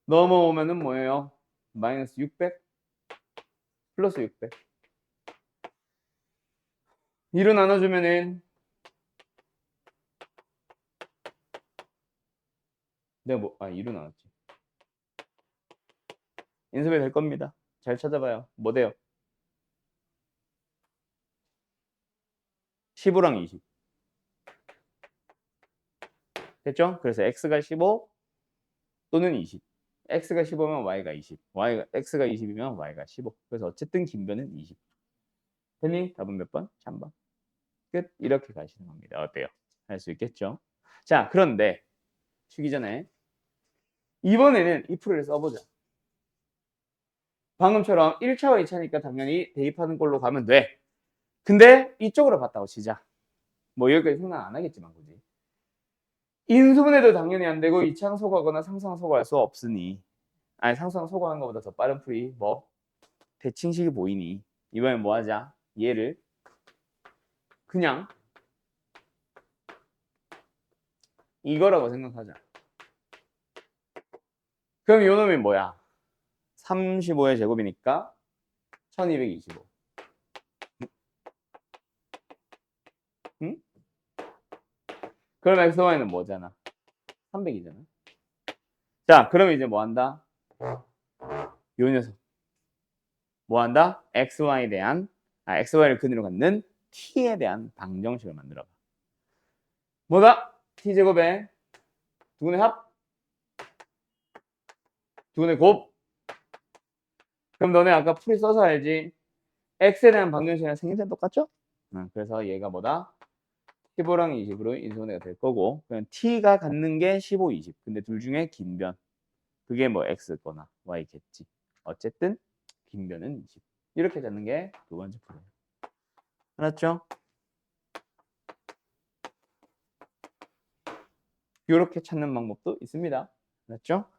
넘어오면은 뭐예요? 마이너스 600 플러스 600. 2로 나눠주면은 내가 2로 나눴지. 인수분해 될 겁니다. 잘 찾아봐요. 뭐 돼요? 15랑 20. 됐죠? 그래서 x가 15 또는 20. x가 15면 y가 20. x가 20이면 y가 15. 그래서 어쨌든 긴변은 20. 됐니? 답은 몇 번? 3번. 끝. 이렇게 가시는 겁니다. 어때요? 할 수 있겠죠? 자, 그런데 쉬기 전에 이번에는 이 풀을 써보자. 방금처럼 1차와 2차니까 당연히 대입하는 걸로 가면 돼. 근데 이쪽으로 봤다고 치자. 뭐 여기까지 생각 안 하겠지만 그지. 인수분해도 당연히 안 되고 이차항소거하거나 상수항소거할 수 없으니 상수항소거하는 것보다 더 빠른 풀이 뭐 대칭식이 보이니 이번엔 뭐 하자. 얘를 그냥 이거라고 생각하자. 그럼 요 놈이 뭐야? 35의 제곱이니까 1225. 응? 그럼 xy는 뭐잖아? 300이잖아. 자, 그러면 이제 뭐 한다? 요 녀석. 뭐 한다? xy에 대한 xy를 근으로 갖는 t에 대한 방정식을 만들어 봐. 뭐다? t제곱에 두근의 합, 두근의 곱. 그럼 너네 아까 풀이 써서 알지? x에 대한 방정식이랑 생김새 똑같죠? 그래서 얘가 뭐다? 15랑 20으로 인수분해가 될 거고 그냥 t가 갖는 게 15, 20. 근데 둘 중에 긴 변. 그게 뭐 x거나 y겠지. 어쨌든 긴 변은 20. 이렇게 잡는 게 두 번째 풀이에요. 알았죠? 이렇게 찾는 방법도 있습니다. 알았죠?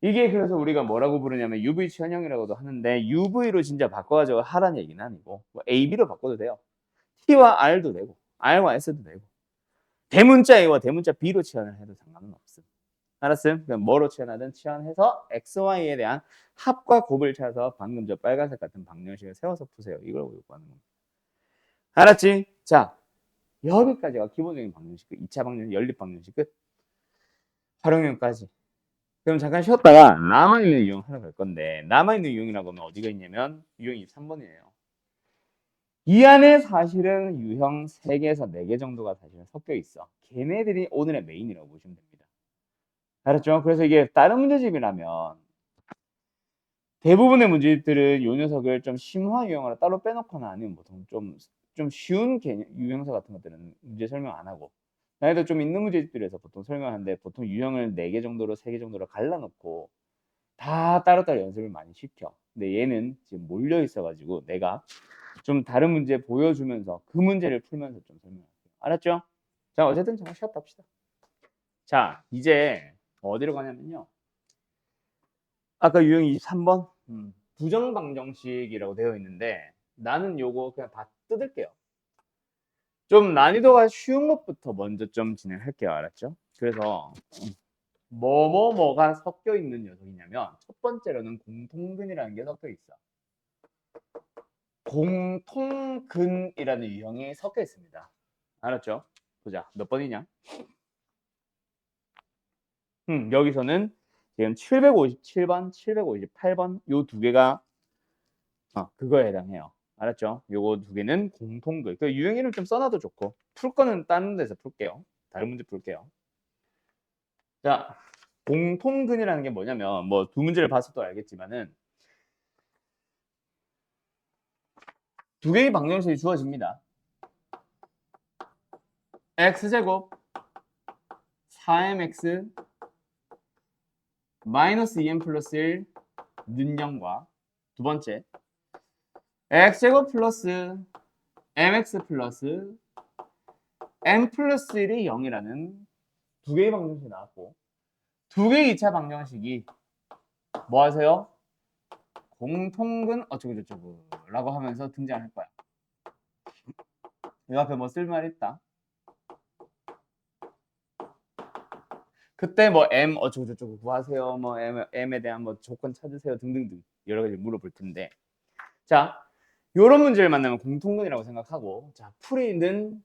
이게 그래서 우리가 뭐라고 부르냐면 UV 취한형이라고도 하는데 UV로 진짜 바꿔가지고 하라는 얘기는 아니고 뭐 AB로 바꿔도 돼요. T와 R도 되고 R과 S도 되고 대문자 A와 대문자 B로 치환을 해도 상관은 없음. 알았음? 그럼 뭐로 치환하든 치환해서 X, Y에 대한 합과 곱을 찾아서 방금 저 빨간색 같은 방정식을 세워서 푸세요. 이걸 요구하는 겁니다. 알았지? 자, 여기까지가 기본적인 방정식 끝. 2차 방정식, 연립 방정식 끝. 활용형까지. 그럼 잠깐 쉬었다가 남아있는 유형 하나 갈 건데 남아있는 유형이라고 하면 어디가 있냐면 유형이 3번이에요. 이 안에 사실은 유형 3개에서 4개 정도가 사실은 섞여 있어. 걔네들이 오늘의 메인이라고 보시면 됩니다. 알았죠? 그래서 이게 다른 문제집이라면 대부분의 문제집들은 요 녀석을 좀 심화 유형으로 따로 빼놓거나 아니면 보통 좀 쉬운 개념, 유형사 같은 것들은 문제 설명 안 하고 나이도 좀 있는 문제집들에서 보통 설명하는데 보통 유형을 4개 정도로 3개 정도로 갈라놓고 다 따로따로 연습을 많이 시켜. 근데 얘는 지금 몰려 있어가지고 내가 좀 다른 문제 보여주면서 그 문제를 풀면서 좀 설명할게요. 알았죠? 자, 어쨌든 잠깐 쉬었다 합시다. 자, 이제 어디로 가냐면요. 아까 유형 23번 부정방정식이라고 되어 있는데 나는 요거 그냥 다 뜯을게요. 좀 난이도가 쉬운 것부터 먼저 좀 진행할게요. 알았죠? 그래서 뭐가 섞여 있는 녀석이냐면 첫 번째로는 공통근이라는 게 섞여 있어. 공통근이라는 유형이 섞여 있습니다. 알았죠? 보자. 몇 번이냐? 여기서는 지금 757번, 758번 요 두 개가 그거에 해당해요. 알았죠? 요거 두 개는 공통근. 그 유형 이름 좀 써놔도 좋고 풀 거는 다른 데서 풀게요. 다른 문제 풀게요. 자, 공통근이라는 게 뭐냐면 뭐 두 문제를 봐서 또 알겠지만은 두 개의 방정식이 주어집니다. x제곱 4mx 마이너스 2m 플러스 1 는영과 두 번째 x제곱 플러스 mx 플러스 m 플러스 1이 0이라는 두 개의 방정식이 나왔고 두 개의 2차 방정식이 뭐 하세요? 공통근 어쩌고저쩌고 라고 하면서 등장할 거야. 이 앞에 뭐 쓸말 있다. 그때 뭐 M 어쩌고저쩌고 구하세요. 뭐 M에 대한 뭐 조건 찾으세요 등등등 여러 가지 물어볼 텐데 자 요런 문제를 만나면 공통근이라고 생각하고 자 풀이는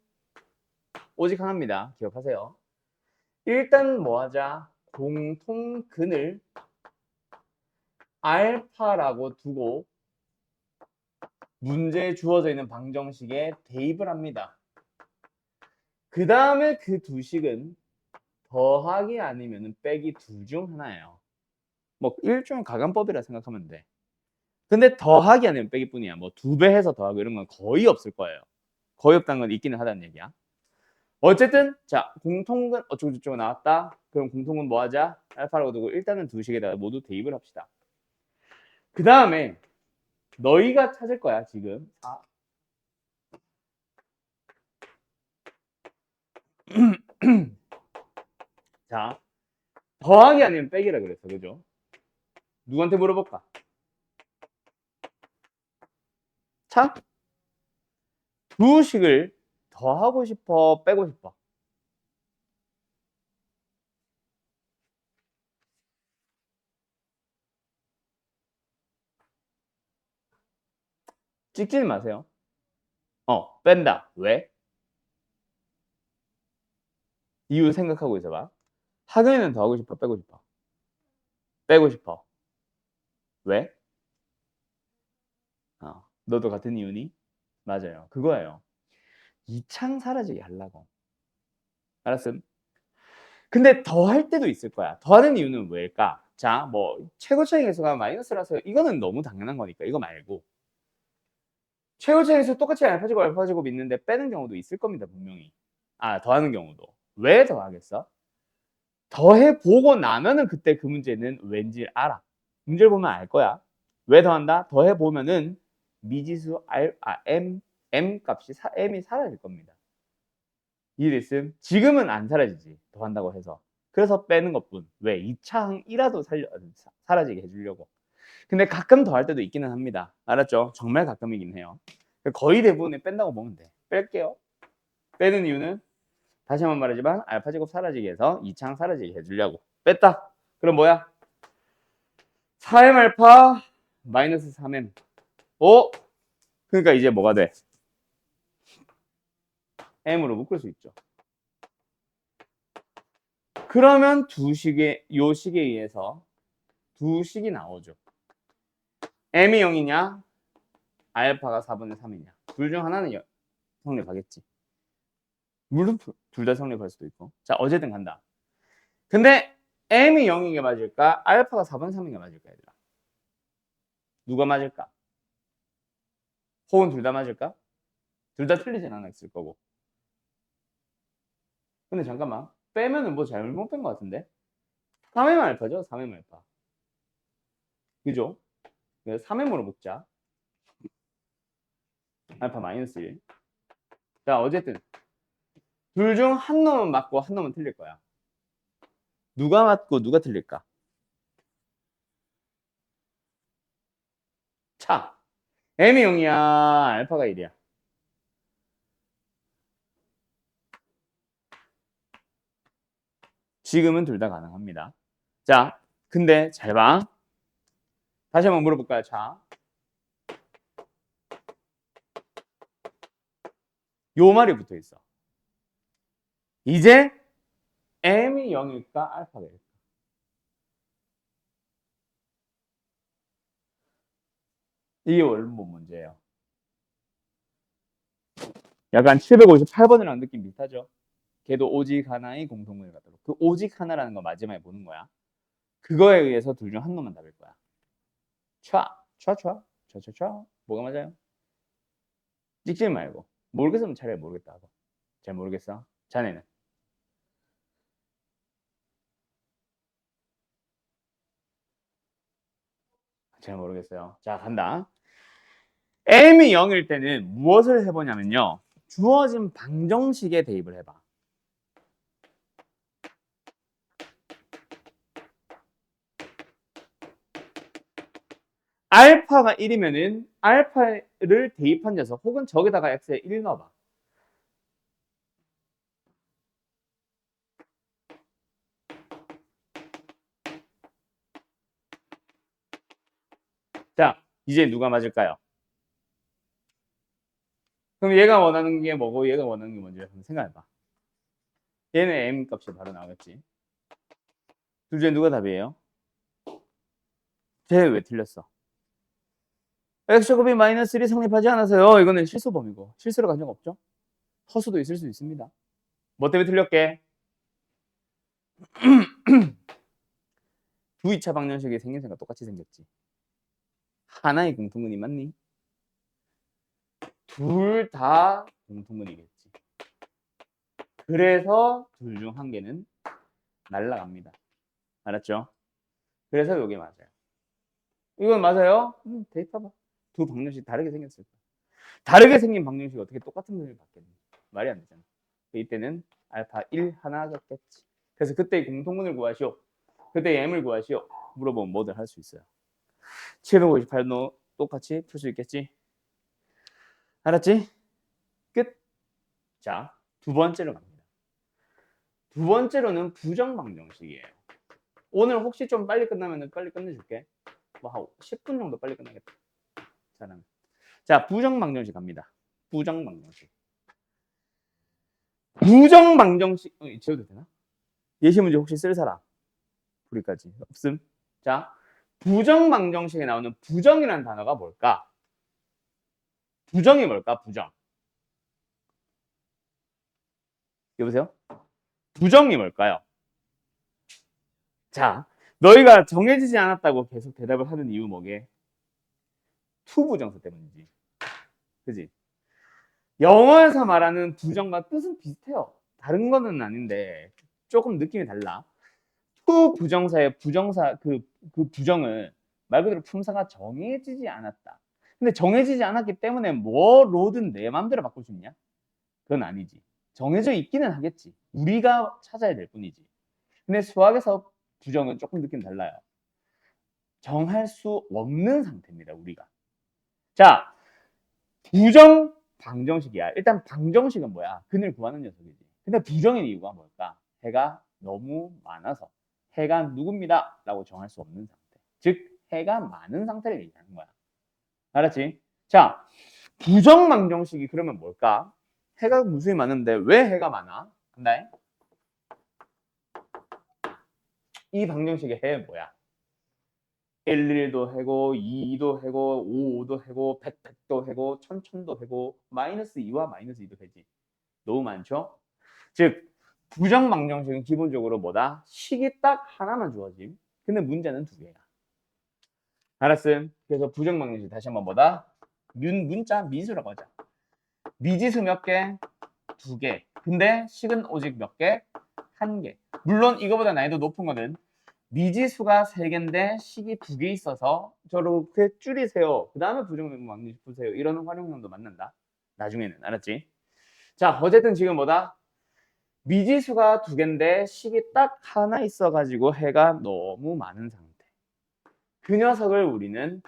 오직 하나입니다. 기억하세요. 일단 뭐 하자? 공통근을 알파라고 두고 문제에 주어져 있는 방정식에 대입을 합니다. 그 다음에 그 두 식은 더하기 아니면 빼기 둘 중 하나예요. 뭐 일종의 가간법이라 생각하면 돼. 근데 더하기 아니면 빼기 뿐이야. 뭐 2배 해서 더하고 이런 건 거의 없을 거예요. 거의 없다는 건 있기는 하다는 얘기야. 어쨌든 자 공통근 어쩌고저쩌고 나왔다. 그럼 공통근 뭐 하자? 알파라고 두고 일단은 두 식에다가 모두 대입을 합시다. 그 다음에 너희가 찾을 거야 지금. 자 더하기 아니면 빼기라 그랬어. 그죠? 누구한테 물어볼까? 자 두 식을 더하고 싶어 빼고 싶어? 찍지는 마세요. 뺀다. 왜? 이유 생각하고 있어봐. 학연이는 더하고 싶어 빼고 싶어? 빼고 싶어. 왜? 너도 같은 이유니? 맞아요. 그거예요. 이창 사라지게 하려고. 알았음? 근데 더할 때도 있을 거야. 더하는 이유는 왜일까? 자, 뭐 최고차이 계수가 마이너스라서 이거는 너무 당연한 거니까 이거 말고 최고차이 계수 똑같이 알파제곱 알파제곱 있는데 빼는 경우도 있을 겁니다. 분명히. 더하는 경우도. 왜 더하겠어? 더해보고 나면은 그때 그 문제는 왠지 알아. 문제를 보면 알 거야. 왜 더한다? 더해보면은 미지수 M 값이 M이 사라질 겁니다. 이해됐음? 지금은 안 사라지지. 더한다고 해서. 그래서 빼는 것뿐. 왜? 2차항이라도 사라지게 해주려고. 근데 가끔 더 할 때도 있기는 합니다. 알았죠? 정말 가끔이긴 해요. 거의 대부분에 뺀다고 보면 돼. 뺄게요. 빼는 이유는 다시 한번 말하지만 알파 제곱 사라지게 해서 2차항 사라지게 해주려고. 뺐다. 그럼 뭐야? 4m 알파 마이너스 3m. 그러니까 이제 뭐가 돼? m으로 묶을 수 있죠. 그러면 요 식에 의해서 두 식이 나오죠. m이 0이냐? 알파가 4분의 3이냐? 둘 중 하나는 성립하겠지. 물론 둘 다 성립할 수도 있고. 자, 어쨌든 간다. 근데 m이 0인 게 맞을까? 알파가 4분의 3인 게 맞을까, 얘들아? 누가 맞을까? 혹은 둘 다 맞을까? 둘 다 틀리진 않았을 거고. 근데 잠깐만. 빼면은 뭐 잘못 뺀 것 같은데? 3m 알파죠? 3m 알파. 그죠? 3m으로 묶자. 알파 마이너스 1. 자, 어쨌든 둘 중 한 놈은 맞고 한 놈은 틀릴 거야. 누가 맞고 누가 틀릴까? 차. m이 0이야, 알파가 1이야. 지금은 둘 다 가능합니다. 자, 근데 잘 봐. 다시 한번 물어볼까요? 자, 요 말이 붙어 있어. 이제 m이 0일까? 알파가 1일까? 이게 원본 문제예요. 약간 758번이랑 느낌 비슷하죠? 걔도 오직 하나의 공통문을 갖다로. 그 오직 하나라는 거 마지막에 보는 거야. 그거에 의해서 둘 중 한 놈만 답일 거야. 촤. 뭐가 맞아요? 찍지 말고. 모르겠으면 차라리 모르겠다 하고. 잘 모르겠어? 자네는? 잘 모르겠어요. 자, 간다. m이 0일 때는 무엇을 해보냐면요. 주어진 방정식에 대입을 해봐. 알파가 1이면은 알파를 대입한 녀석 혹은 저기다가 x에 1 넣어봐. 자, 이제 누가 맞을까요? 그럼 얘가 원하는 게 뭐고 얘가 원하는 게 뭔지 한번 생각해봐. 얘는 m 값이 바로 나오겠지. 둘 중에 누가 답이에요? 쟤 왜 틀렸어? x제곱이 마이너스 1이 성립하지 않아서요. 이거는 실수범이고 실수로 가정 없죠? 허수도 있을 수 있습니다. 뭐 때문에 틀렸게? 두 2차 방정식이 생김새가 똑같이 생겼지. 하나의 공통문이 맞니? 둘 다 공통문이겠지. 그래서 둘 중 한 개는 날라갑니다. 알았죠? 그래서 이게 맞아요. 이건 맞아요? 대입해봐. 두 방정식 다르게 생겼을 거야. 다르게 생긴 방정식이 어떻게 똑같은 문제를 받겠니? 말이 안 되잖아. 이때는 알파 1 하나겠지. 그래서 그때의 공통문을 구하시오. 그때의 m을 구하시오. 물어보면 뭐든 할 수 있어요. 758도 똑같이 풀 수 있겠지? 알았지? 끝. 자, 두 번째로 갑니다. 두 번째로는 부정방정식이에요. 오늘 혹시 좀 빨리 끝나면 빨리 끝내줄게. 뭐 한 10분 정도 빨리 끝나겠다. 잘하면. 자, 부정방정식 갑니다. 부정방정식. 부정방정식 지워도 되나? 예시 문제 혹시 쓸 사람? 우리까지 없음. 자, 부정방정식에 나오는 부정이라는 단어가 뭘까? 부정이 뭘까? 부정. 여보세요? 부정이 뭘까요? 자, 너희가 정해지지 않았다고 계속 대답을 하는 이유 뭐게? 투부정사 때문이지. 그지? 영어에서 말하는 부정과 뜻은 비슷해요. 다른 거는 아닌데 조금 느낌이 달라. 투부정사의 부정사 그 부정을 말 그대로 품사가 정해지지 않았다. 근데 정해지지 않았기 때문에 뭐로든 내 마음대로 바꿀 수 있냐? 그건 아니지. 정해져 있기는 하겠지. 우리가 찾아야 될 뿐이지. 근데 수학에서 부정은 조금 느낌 달라요. 정할 수 없는 상태입니다, 우리가. 자, 부정 방정식이야. 일단 방정식은 뭐야? 근을 구하는 녀석이지. 근데 부정인 이유가 뭘까? 해가 너무 많아서 해가 누굽니다 라고 정할 수 없는 상태. 즉 해가 많은 상태를 얘기하는 거야. 알았지? 자, 부정 방정식이 그러면 뭘까? 해가 무수히 많은데 왜 해가 많아? 한다. 이 방정식의 해는 뭐야? 1도 해고 2도 해고 5도 해고 100도 해고 1000도 해고 마이너스 2와 마이너스 2도 되지. 너무 많죠? 즉 부정 방정식은 기본적으로 뭐다? 식이 딱 하나만 주어짐. 근데 문제는 두 개야. 알았음? 그래서 부정 방정식 다시 한번 뭐다? 문자 미수라고 하자. 미지수 몇 개? 두 개. 근데 식은 오직 몇 개? 한 개. 물론 이거보다 난이도 높은 거는 미지수가 3개인데 식이 2개 있어서 저렇게 줄이세요. 그 다음에 부정된 방정식 푸세요. 이런 활용량도 맞는다. 나중에는. 알았지? 자, 어쨌든 지금 뭐다? 미지수가 2개인데 식이 딱 하나 있어가지고 해가 너무 많은 상태. 그 녀석을 우리는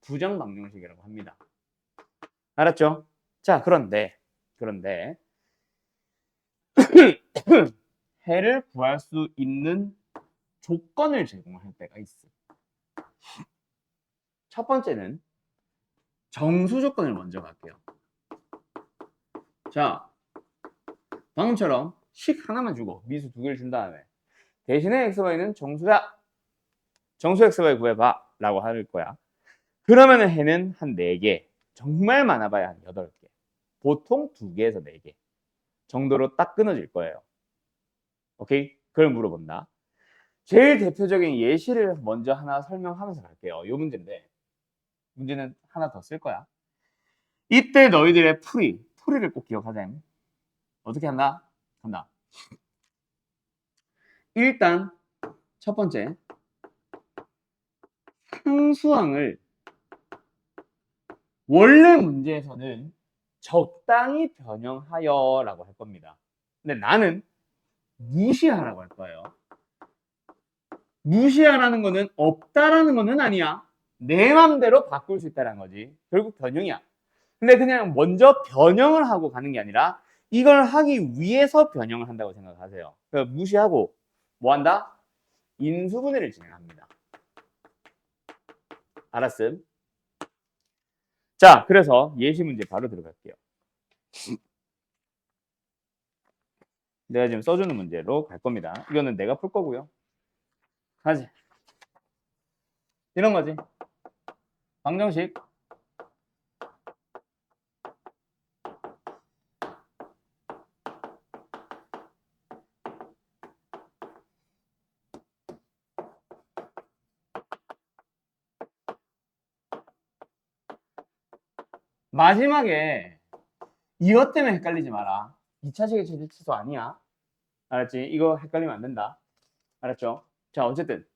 부정 방정식이라고 합니다. 알았죠? 자, 그런데 해를 구할 수 있는 조건을 제공할 때가 있어. 첫 번째는 정수 조건을 먼저 갈게요. 자, 방금처럼 식 하나만 주고 미수 2개를 준 다음에 대신에 xy는 정수야. 정수 xy 구해봐 라고 할 거야. 그러면 해는 한 4개, 정말 많아봐야 한 8개, 보통 2개에서 4개 정도로 딱 끊어질 거예요. 오케이? 그걸 물어본다. 제일 대표적인 예시를 먼저 하나 설명하면서 갈게요. 이 문제인데 문제는 하나 더 쓸 거야. 이때 너희들의 풀이를 꼭 기억하자. 어떻게 한다? 간다. 일단 첫 번째 상수항을 원래 문제에서는 적당히 변형하여 라고 할 겁니다. 근데 나는 무시하라고 할 거예요. 무시하라는 거는 없다라는 거는 아니야. 내 맘대로 바꿀 수 있다는 거지. 결국 변형이야. 근데 그냥 먼저 변형을 하고 가는 게 아니라 이걸 하기 위해서 변형을 한다고 생각하세요. 그러니까 무시하고 뭐 한다? 인수분해를 진행합니다. 알았음? 자, 그래서 예시 문제 바로 들어갈게요. 내가 지금 써주는 문제로 갈 겁니다. 이거는 내가 풀 거고요. 하지. 이런 거지. 방정식. 마지막에 이것 때문에 헷갈리지 마라. 2차식의 제곱치수 아니야. 알았지? 이거 헷갈리면 안 된다. 알았죠? 자, 어쨌든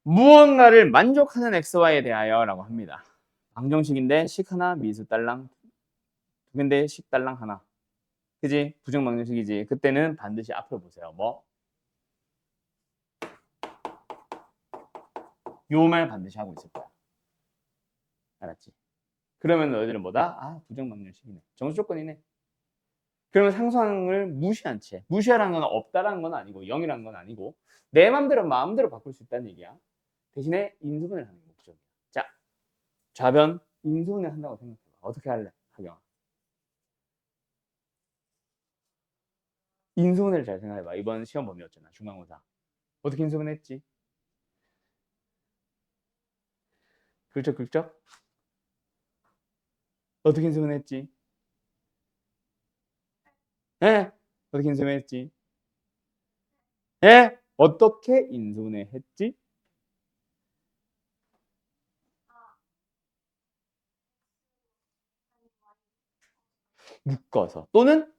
무언가를 만족하는 xy에 대하여 라고 합니다. 방정식인데 식 하나, 미수 딸랑 2개인데 식 딸랑 하나. 그지? 부정 방정식이지. 그때는 반드시 앞을 보세요. 뭐? 요 말 반드시 하고 있을 거야. 알았지? 그러면 너희들은 뭐다? 아, 부정 방정식이네. 정수 조건이네. 그러면 상수항을 무시한 채. 무시하라는 건 없다라는 건 아니고 0이라는 건 아니고 내 맘대로 마음대로 바꿀 수 있다는 얘기야. 대신에 인수분해를 하는 게 목적이야. 자, 좌변 인수분해 한다고 생각해봐. 어떻게 할래? 하경아. 인수분해를 잘 생각해봐. 이번 시험 범위였잖아. 중간고사. 어떻게 인수분해 했지? 긁적. 어떻게 인수분해 했지? 예? 어떻게 인수분해 했지? 예? 어떻게 인수분해 했지? 묶어서. 또는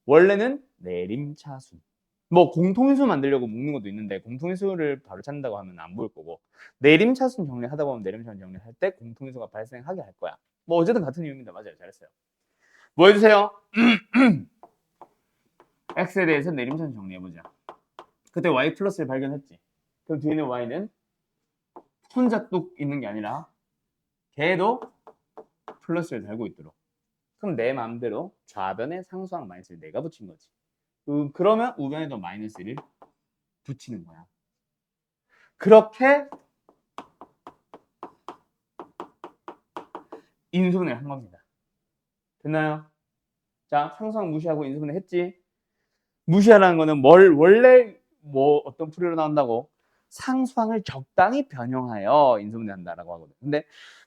원래는 내림차순. 뭐 공통인수 만들려고 묶는 것도 있는데 공통인수를 바로 찾는다고 하면 안 보일 거고 내림차순 정리하다 보면 내림차순 정리할 때 공통인수가 발생하게 할 거야. 뭐 어쨌든 같은 이유입니다. 맞아요. 잘했어요. 뭐 해주세요? x에 대해서 내림차순 정리해보자. 그때 y 플러스를 발견했지. 그럼 뒤에 있는 y는 혼자 뚝 있는 게 아니라 걔도 플러스를 달고 있도록. 그럼 내 마음대로 좌변에 상수항 마이너스를 내가 붙인 거지. 그러면 우변에도 마이너스를 붙이는 거야. 그렇게 인수분해를 한 겁니다. 됐나요? 자, 상수항 무시하고 인수분해 했지? 무시하라는 거는 원래 어떤 풀이로 나온다고? 상수항을 적당히 변형하여 인수분해 한다라고 하거든. 근데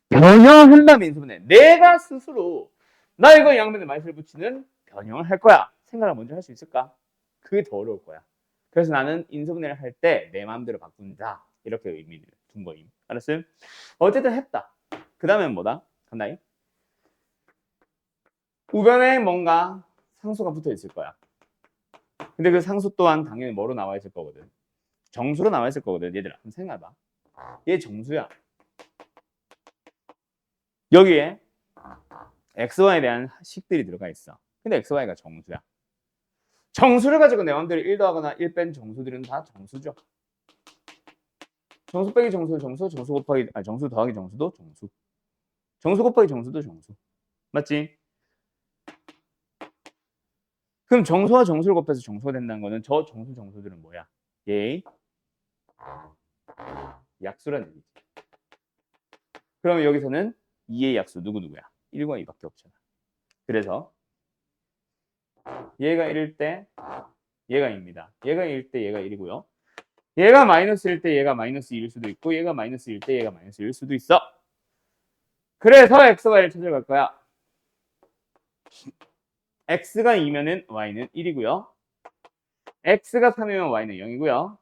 변형한 다음에 인수분해. 내가 스스로 나 이거 양변에 마이너스를 붙이는 변형을 할 거야. 생각을 먼저 할 수 있을까? 그게 더 어려울 거야. 그래서 나는 인수분해를 할 때 내 마음대로 바꾼다. 이렇게 의미를 둔 거임. 알았어요? 어쨌든 했다. 그 다음엔 뭐다? 간다잉? 우변에 뭔가 상수가 붙어 있을 거야. 근데 그 상수 또한 당연히 뭐로 나와 있을 거거든. 정수로 나와 있을 거거든. 얘들아, 한번 생각해봐. 얘 정수야. 여기에 xy에 대한 식들이 들어가 있어. 근데 xy가 정수야. 정수를 가지고 내 마음대로 1 더하거나 1 뺀 정수들은 다 정수죠. 정수 빼기 정수, 정수 곱하기, 정수 더하기 정수도 정수. 정수 곱하기 정수도 정수. 맞지? 그럼 정수와 정수를 곱해서 정수가 된다는 거는 저 정수들은 뭐야? 얘 약수라는 얘기지. 그러면 여기서는 2의 약수 누구야? 1과 2밖에 없잖아. 그래서 얘가 1일 때 얘가 2입니다. 얘가 1일 때 얘가 1이고요. 얘가 마이너스일 때 얘가 마이너스 2일 수도 있고 얘가 마이너스일 때 얘가 마이너스 1일 수도 있어. 그래서 x가 1 찾아갈 거야. x가 2면은 y는 1이고요. x가 3이면 y는 0이고요.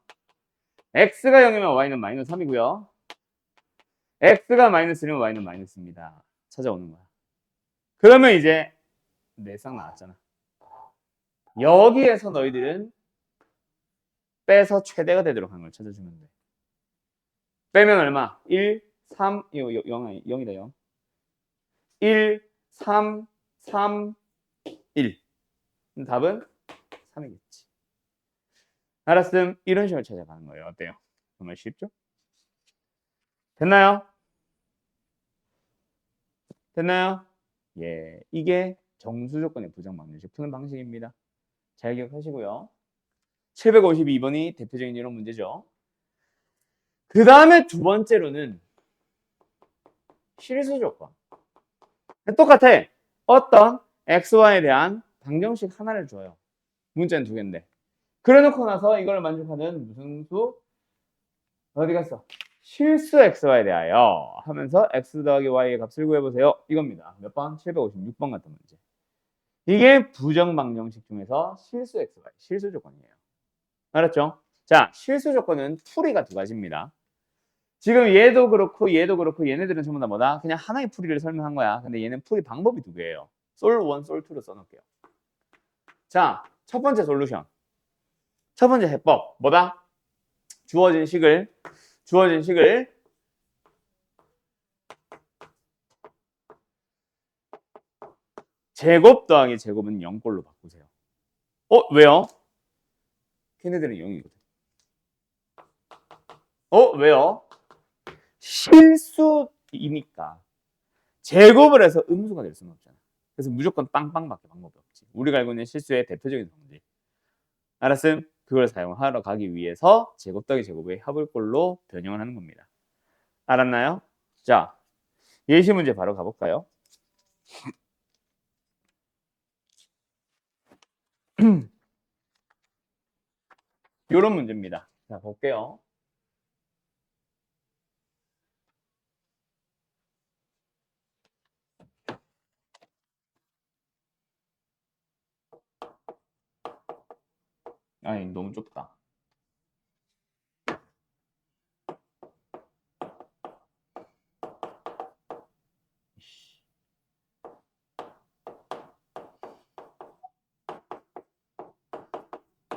x가 0이면 y는 마이너스 3이고요. x가 마이너스 1이면 y는 마이너스입니다. 찾아오는 거야. 그러면 이제 네 쌍 나왔잖아. 여기에서 너희들은 빼서 최대가 되도록 하는 걸 찾아주면 돼. 빼면 얼마? 1, 3, 이거 0이다 0. 1, 3, 3, 1. 답은 3이겠지. 알았음. 이런 식으로 찾아가는 거예요. 어때요? 정말 쉽죠? 됐나요? 됐나요? 예, 이게 정수 조건의 부정 방정식 푸는 방식입니다. 잘 기억하시고요. 752번이 대표적인 이런 문제죠. 그 다음에 두 번째로는 실수 조건. 똑같아. 어떤 xy에 대한 방정식 하나를 줘요. 문자는 두 개인데. 그래 놓고 나서 이걸 만족하는 무슨 수? 어디 갔어? 실수 xy에 대하여 하면서 x 더하기 y의 값을 구해보세요. 이겁니다. 몇 번? 756번 같은 문제. 이게 부정 방정식 중에서 실수 xy, 실수 조건이에요. 알았죠? 자, 실수 조건은 풀이가 두 가지입니다. 지금 얘도 그렇고 얘네들은 전부 다 뭐다? 그냥 하나의 풀이를 설명한 거야. 근데 얘는 풀이 방법이 두 개예요. 솔1, 솔2로 써놓을게요. 자, 첫 번째 솔루션. 첫 번째 해법. 뭐다? 주어진 식을 제곱 더하기 제곱은 0꼴로 바꾸세요. 왜요? 걔네들은 0이거든. 왜요? 실수이니까. 제곱을 해서 음수가 될 수는 없잖아. 그래서 무조건 빵빵밖에 방법이 없지. 우리가 알고 있는 실수의 대표적인 성질. 알았음? 그걸 사용하러 가기 위해서 제곱 더하기 제곱의 합을꼴로 변형을 하는 겁니다. 알았나요? 자, 예시 문제 바로 가볼까요? 이런 문제입니다. 자, 볼게요. 아니, 너무 좁다.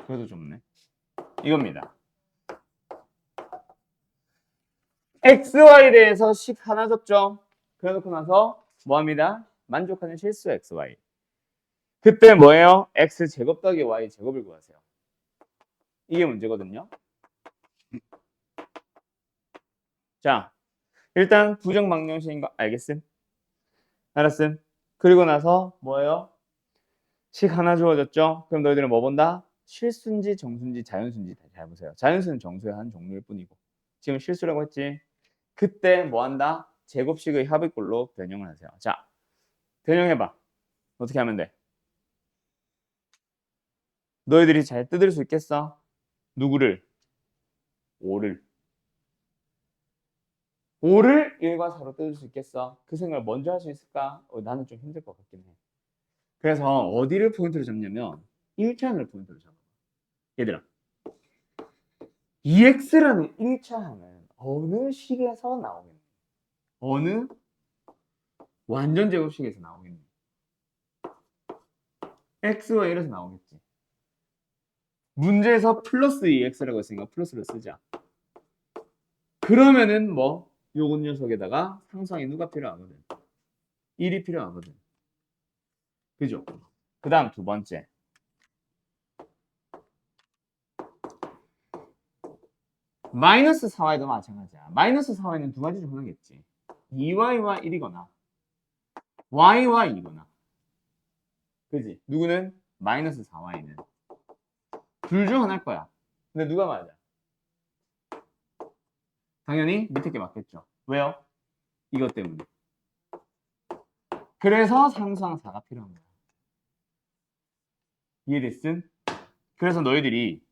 그래도 좁네. 이겁니다. XY에 대해서 식 하나 줬죠. 그래놓고 나서 뭐합니다? 만족하는 실수 XY. 그때 뭐예요? X 제곱 더하기 Y 제곱을 구하세요. 이게 문제거든요. 자, 일단 부정방정식인 거 알겠음? 알았음? 그리고 나서 뭐예요? 식 하나 주어졌죠? 그럼 너희들은 뭐 본다? 실수인지 정수인지 자연수인지 잘 보세요. 자연수는 정수의 한 종류일 뿐이고 지금 실수라고 했지? 그때 뭐 한다? 제곱식의 합의꼴로 변형을 하세요. 자, 변형해봐. 어떻게 하면 돼? 너희들이 잘 뜯을 수 있겠어? 누구를? 5를. 5를 1과 4로 뜯을 수 있겠어? 그 생각을 먼저 할 수 있을까? 나는 좀 힘들 것 같긴 해. 그래서 어디를 포인트로 잡냐면 1차항을 포인트로 잡아. 얘들아, EX라는 1차항은 어느 식에서 나오겠니? 어느 완전 제곱식에서 나오겠니? X와 1에서 나오겠지. 문제에서 플러스 2X라고 했으니까 플러스를 쓰자. 그러면은 뭐 요건 녀석에다가 상수항이 누가 필요하거든? 1이 필요하거든. 그죠? 그 다음 두 번째. 마이너스 4y도 마찬가지야. 마이너스 4y는 두 가지 중 하나겠지. 2y와 1이거나 y와 2거나. 그지? 누구는? 마이너스 4y는. 둘 중 하나일 거야. 근데 누가 맞아? 당연히 밑에 게 맞겠죠. 왜요? 이것 때문에. 그래서 상수항 4가 필요한 거야. 이해됐음? 그래서 너희들이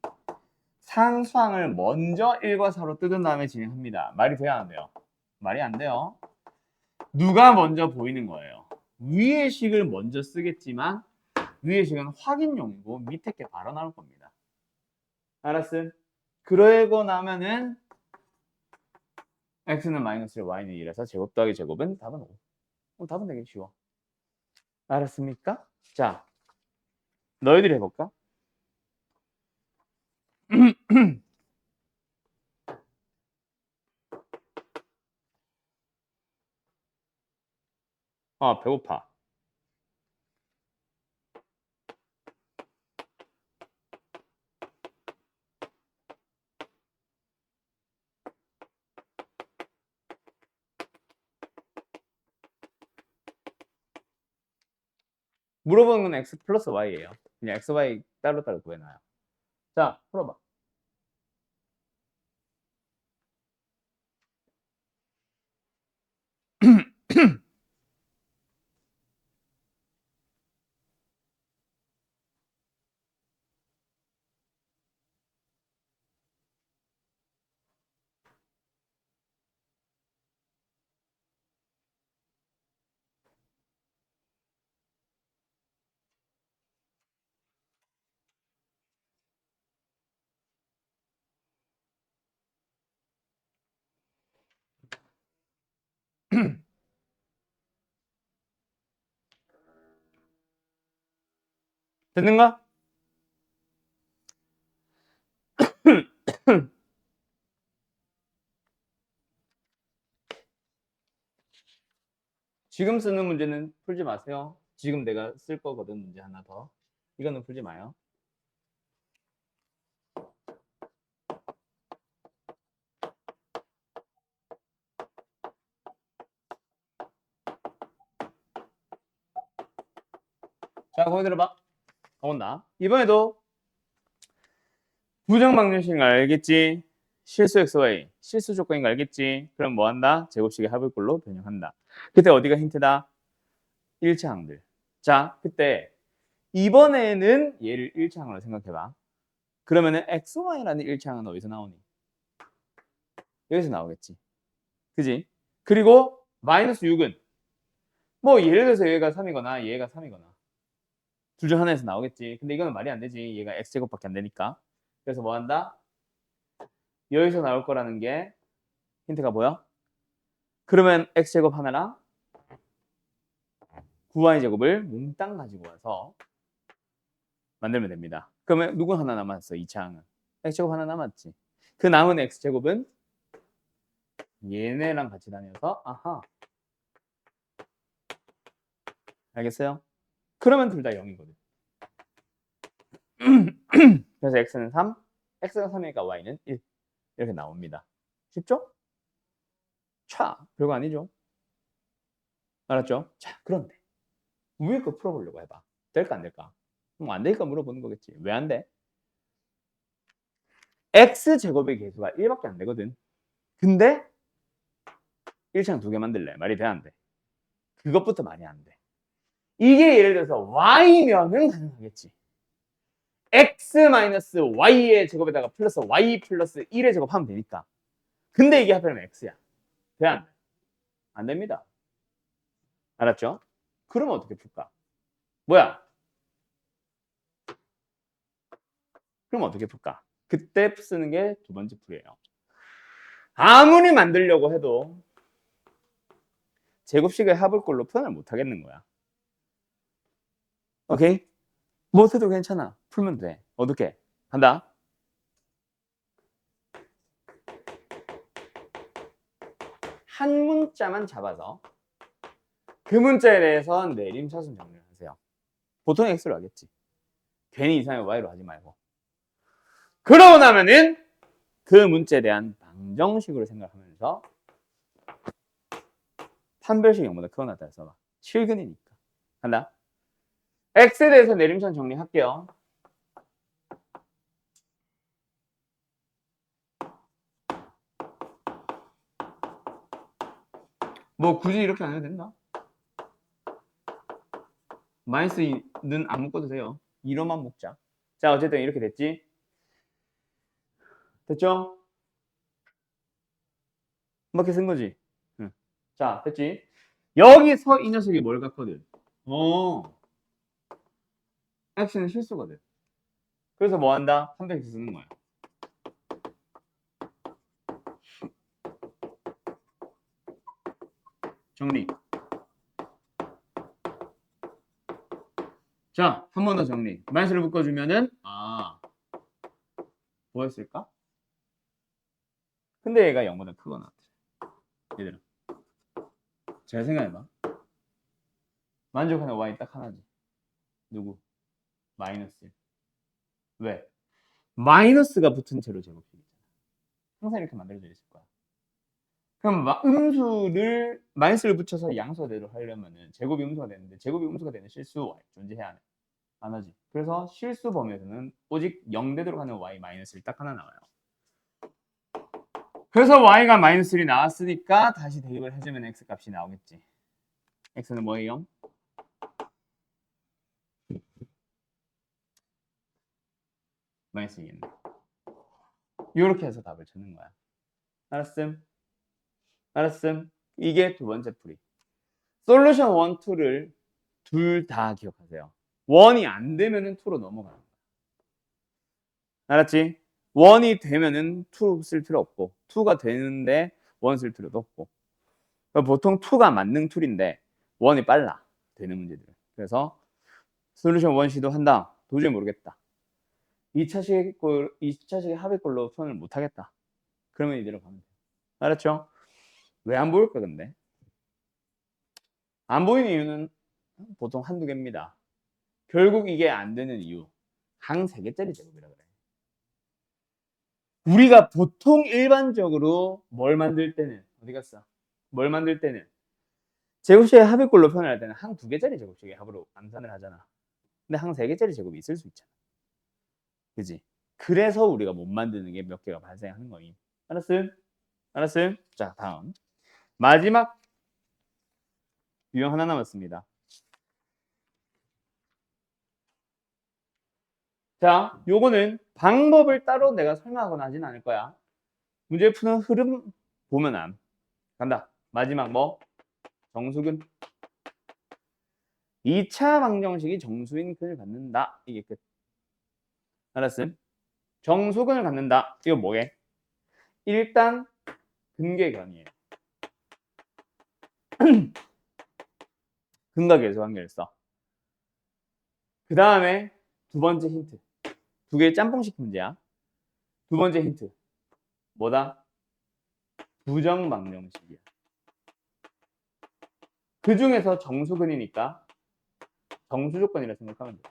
상수항을 먼저 1과 4로 뜯은 다음에 진행합니다. 말이 돼야 안 돼요? 말이 안 돼요. 누가 먼저 보이는 거예요? 위의 식을 먼저 쓰겠지만 위의 식은 확인용이고 밑에 게 바로 나올 겁니다. 알았음? 그러고 나면은 x는 마이너스 1, y는 1에서 제곱 더하기 제곱은 답은 5. 답은 되게 쉬워. 알았습니까? 자, 너희들이 해볼까? 아, 배고파. 물어보는 건 x 플러스 y예요. 그냥 x, y 따로따로 구해놔요. 자, 풀어봐. 됐는가? 지금 쓰는 문제는 풀지 마세요. 지금 내가 쓸 거거든, 문제 하나 더. 이거는 풀지 마요. 자, 거기 들어봐. 온다. 이번에도 부정방정식인 거 알겠지? 실수 xy, 실수 조건인 거 알겠지? 그럼 뭐 한다? 제곱식의 합을꼴로 변형한다. 그때 어디가 힌트다? 1차항들. 자, 그때 이번에는 얘를 1차항으로 생각해봐. 그러면은 xy라는 1차항은 어디서 나오니? 여기서 나오겠지. 그지? 그리고 마이너스 6은 뭐 예를 들어서 얘가 3이거나 얘가 3이거나 둘 중 하나에서 나오겠지. 근데 이거는 말이 안 되지. 얘가 x제곱밖에 안 되니까. 그래서 뭐 한다? 여기서 나올 거라는 게 힌트가 뭐야? 그러면 x제곱 하나랑 9y제곱을 몽땅 가지고 와서 만들면 됩니다. 그러면 누구 하나 남았어? 2차항은. x제곱 하나 남았지. 그 남은 x제곱은 얘네랑 같이 다녀서 아하. 알겠어요? 그러면 둘 다 0이거든. 그래서 x는 3, x가 3이니까 y는 1 이렇게 나옵니다. 쉽죠? 차 별거 아니죠? 알았죠? 자, 그런데 위에 거 풀어보려고 해봐. 될까 안 될까? 안 되니까 물어보는 거겠지. 왜 안 돼? x제곱의 개수가 1밖에 안 되거든. 근데 1창 2개 만들래. 말이 돼, 안 돼? 그것부터 말이 안 돼. 이게 예를 들어서 y면은 가능하겠지. x-y의 제곱에다가 플러스 y 플러스 1의 제곱 하면 되니까. 근데 이게 하필이면 x야. 돼, 안 돼? 안 됩니다. 알았죠? 그러면 어떻게 풀까? 뭐야? 그럼 어떻게 풀까? 그때 쓰는 게 두 번째 풀이에요. 아무리 만들려고 해도 제곱식의 합을 꼴로 표현을 못 하겠는 거야. 오케이? 못해도 괜찮아. 풀면 돼. 어떻게? 간다. 한 문자만 잡아서 그 문자에 대해서 내림차순 정리를 하세요. 보통 x로 하겠지. 괜히 이상하게 y로 하지 말고. 그러고 나면은 그 문자에 대한 방정식으로 생각하면서 판별식 0보다 크거나 같다 해서 실근이니까. 간다. x에 대해서 내림차순 정리할게요. 뭐 굳이 이렇게 안 해도 된다. 마이너스는 안 묶어도 돼요. 1호만 묶자. 자, 어쨌든 이렇게 됐지? 됐죠? 이렇게 쓴 거지? 응. 자, 됐지? 여기서 이 녀석이 뭘 갖거든? x는 실수거든. 그래서 뭐 한다? 300x 쓰는 거야. 정리. 자, 한 번 더 정리. 마이너스를 묶어주면은, 뭐였을까? 근데 얘가 0보다 크거나. 얘들아. 잘 생각해봐. 만족하는 y 딱 하나지. 누구? 마이너스. 왜? 마이너스가 붙은 채로 제곱식이잖아. 항상 이렇게 만들어져 있을 거야. 그럼 음수를 마이너스를 붙여서 양수대로 하려면은 제곱이 음수가 되는데 제곱이 음수가 되는 실수 존재해야 해. 안 하지. 그래서 실수 범위에서는 오직 0대대로 가는 y 마이너스를 딱 하나 나와요. 그래서 y가 마이너스 1이 나왔으니까 다시 대입을 해주면 x 값이 나오겠지. x는 뭐예요? 마이너스 2겠네. 이렇게 해서 답을 찾는 거야. 알았음? 알았음? 이게 두 번째 풀이. 솔루션 1, 2를 둘 다 기억하세요. 1이 안 되면은 2로 넘어가는 거야. 알았지? 1이 되면은 2 쓸 필요 없고 2가 되는데 1 쓸 필요도 없고 보통 2가 만능 툴인데 1이 빨라. 되는 문제들은. 그래서 솔루션 1 시도한다. 도저히 모르겠다. 2차식의 합의꼴로 표현을 못하겠다. 그러면 이대로 가면 돼. 알았죠? 왜 안 보일까 근데? 안 보이는 이유는 보통 한두 개입니다. 결국 이게 안 되는 이유. 항 3개짜리 제곱이라 그래. 우리가 보통 일반적으로 뭘 만들 때는 어디 갔어? 뭘 만들 때는 제곱식의 합의꼴로 표현할 때는 항 2개짜리 제곱식의 합으로 암산을 하잖아. 근데 항 3개짜리 제곱이 있을 수 있잖아. 그지? 그래서 우리가 못 만드는 게 몇 개가 발생하는 거임. 알았음? 알았음? 자, 다음. 마지막 유형 하나 남았습니다. 자, 요거는 방법을 따로 내가 설명하거나 하진 않을 거야. 문제 푸는 흐름 보면 안. 간다. 마지막 뭐? 정수근. 2차 방정식이 정수인 근을 갖는다. 이게 끝. 알았음? 정수근을 갖는다. 이거 뭐게? 일단 근계견이에요. 근과 계수 관계를 써. 그 다음에 두 번째 힌트. 두 개의 짬뽕식 문제야. 두 번째 힌트. 뭐다? 부정방정식이야. 그 중에서 정수근이니까 정수조건이라 생각하면 돼.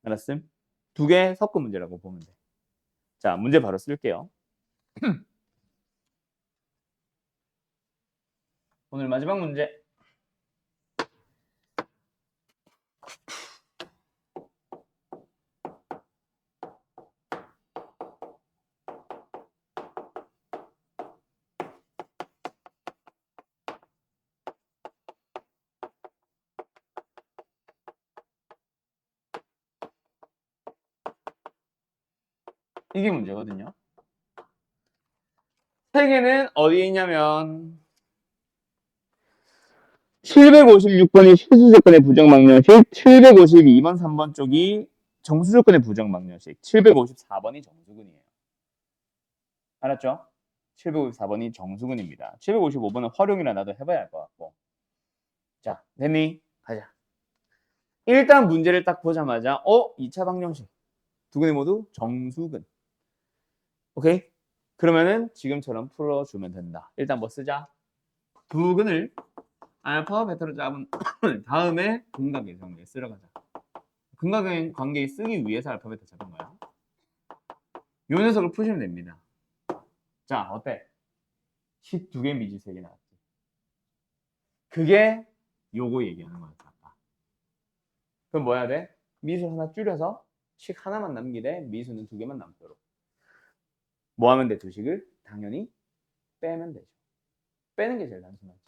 알았음? 두 개 섞은 문제라고 보면 돼. 자, 문제 바로 쓸게요. 오늘 마지막 문제. 이게 문제거든요. 세개는 어디에 있냐면 756번이 실수조건의 부정망려식, 752번 3번 쪽이 정수조건의 부정망려식, 754번이 정수근이에요. 알았죠? 754번이 정수근입니다. 755번은 활용이나 나도 해봐야 할 것 같고. 자, 됐니? 가자. 일단 문제를 딱 보자마자 2차 방정식. 두 근이 모두 정수근. 오케이? 그러면은 지금처럼 풀어주면 된다. 일단 뭐 쓰자? 두 근을 알파 베타로 잡은 다음에 근각의 관계 쓰러 가자. 근각의 관계 쓰기 위해서 알파 베타 잡은 거야. 요 녀석을 푸시면 됩니다. 자, 어때? 12개 미지수액이 나왔지. 그게 요거 얘기하는 거야. 그럼 뭐 해야 돼? 미수 하나 줄여서 식 하나만 남기되 미수는 두 개만 남도록. 뭐 하면 돼? 두 식을? 당연히 빼면 되죠. 빼는 게 제일 단순하지.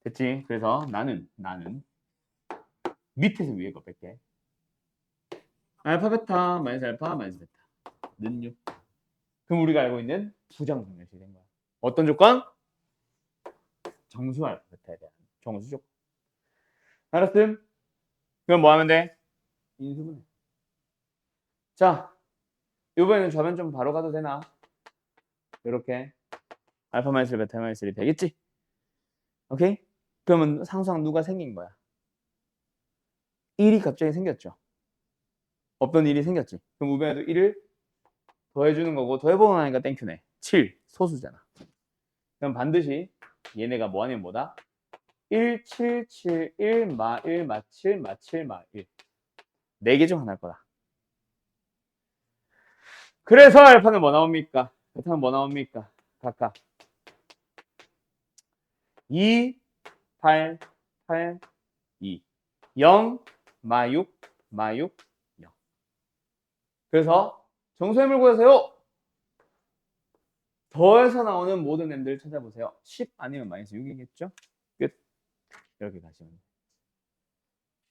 됐지? 그래서 나는 밑에서 위에 거 뺄게. 알파 베타 마이너스 알파 마이너스 베타는 6. 그럼 우리가 알고 있는 부정방정식이 된 거야. 어떤 조건? 정수 알파 베타에 대한 정수 조건. 알았음? 그럼 뭐 하면 돼? 인수분해. 자, 이번에는 좌변 좀 바로 가도 되나? 이렇게 알파 마이너스 베타 마이너스 1이 되겠지? 오케이? 그러면 상수항 누가 생긴 거야? 1이 갑자기 생겼죠. 없던 일이 생겼지. 그럼 우변에도 1을 더해주는 거고 더해보고 나니까 땡큐네. 7 소수잖아. 그럼 반드시 얘네가 뭐 아니면 뭐다? 1, 7, 7, 1, 마 1, 마 7, 마 7, 마 1. 4개 중 하나일 거다. 그래서 알파는 뭐 나옵니까? 베타는 뭐 나옵니까? 각각 2, 8, 8, 2, 0, 마 6, 마 6, 0. 그래서 정수해물 구하세요. 더해서 나오는 모든 m들을 찾아보세요. 10 아니면 마이너스 6이겠죠? 끝. 이렇게 가시면 돼요.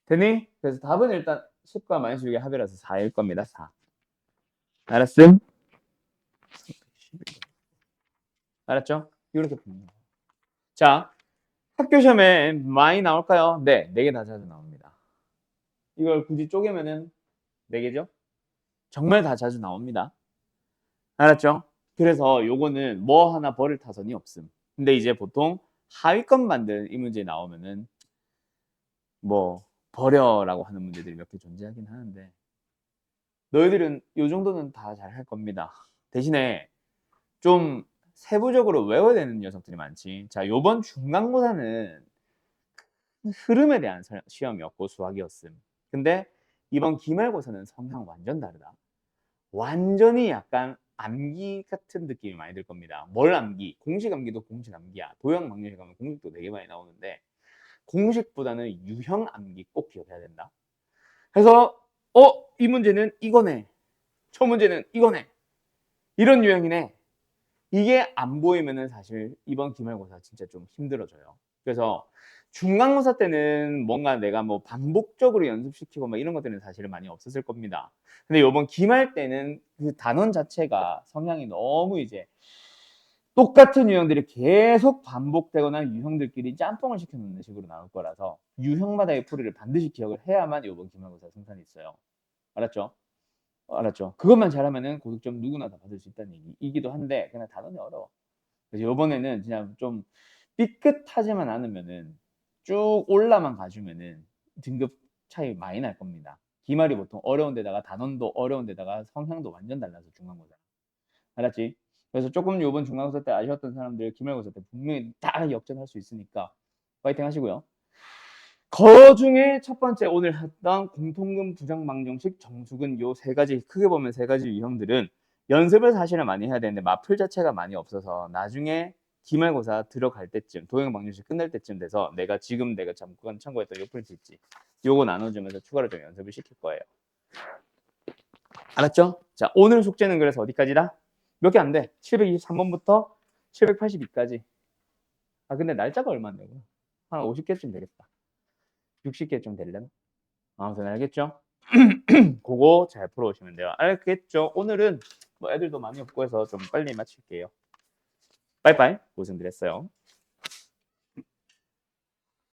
되니? 그래서 답은 일단 10과 마이너스 6의 합이라서 4일 겁니다. 4. 알았음? 알았죠? 이렇게 푸는 거예요. 자, 학교 시험에 많이 나올까요? 네, 4개 다 자주 나옵니다. 이걸 굳이 쪼개면은 4개죠? 정말 다 자주 나옵니다. 알았죠? 그래서 요거는 뭐 하나 버릴 타선이 없음. 근데 이제 보통 하위권 만든 이 문제 나오면은 뭐 버려라고 하는 문제들이 몇 개 존재하긴 하는데 너희들은 요 정도는 다 잘 할 겁니다. 대신에 좀 세부적으로 외워야 되는 녀석들이 많지. 자, 요번 중간고사는 흐름에 대한 시험이었고 수학이었음. 근데 이번 기말고사는 성향 완전 다르다. 완전히 약간 암기 같은 느낌이 많이 들 겁니다. 뭘 암기? 공식 암기도 공식 암기야. 도형 방정식 하면 공식도 되게 많이 나오는데 공식보다는 유형 암기 꼭 기억해야 된다. 그래서 이 문제는 이거네. 저 문제는 이거네. 이런 유형이네. 이게 안 보이면은 사실 이번 기말고사 진짜 좀 힘들어져요. 그래서 중간고사 때는 뭔가 내가 뭐 반복적으로 연습시키고 막 이런 것들은 사실은 많이 없었을 겁니다. 근데 이번 기말 때는 그 단원 자체가 성향이 너무 이제 똑같은 유형들이 계속 반복되거나 유형들끼리 짬뽕을 시켜놓는 식으로 나올 거라서 유형마다의 풀이를 반드시 기억을 해야만 이번 기말고사 승산이 있어요. 알았죠? 알았죠? 그것만 잘하면은 고득점 누구나 다 받을 수 있다는 얘기이기도 한데 그냥 단원이 어려워. 그래서 이번에는 그냥 좀 삐끗하지만 않으면은 쭉 올라만 가주면은 등급 차이 많이 날 겁니다. 기말이 보통 어려운 데다가 단원도 어려운 데다가 성향도 완전 달라서 중간고사. 알았지? 그래서 조금 요번 중간고사 때 아쉬웠던 사람들 기말고사 때 분명히 다 역전할 수 있으니까 파이팅 하시고요. 그 중에 첫 번째 오늘 했던 공통금 부정 방정식 정수근 요 세 가지 크게 보면 세 가지 유형들은 연습을 사실은 많이 해야 되는데 마풀 자체가 많이 없어서 나중에 기말고사 들어갈 때쯤 도형 방정식 끝날 때쯤 돼서 내가 잠깐 참고했던 요 풀지 있지 요거 나눠주면서 추가로 좀 연습을 시킬 거예요. 알았죠? 자 오늘 숙제는 그래서 어디까지다? 몇 개 안 돼. 723번부터 782까지. 아 근데 날짜가 얼마인데? 한 50개쯤 되겠다. 60개쯤 되려나? 아무튼 알겠죠? 그거 잘 풀어오시면 돼요. 알겠죠? 오늘은 뭐 애들도 많이 없고 해서 좀 빨리 마칠게요. 빠이빠이. 고생들 했어요.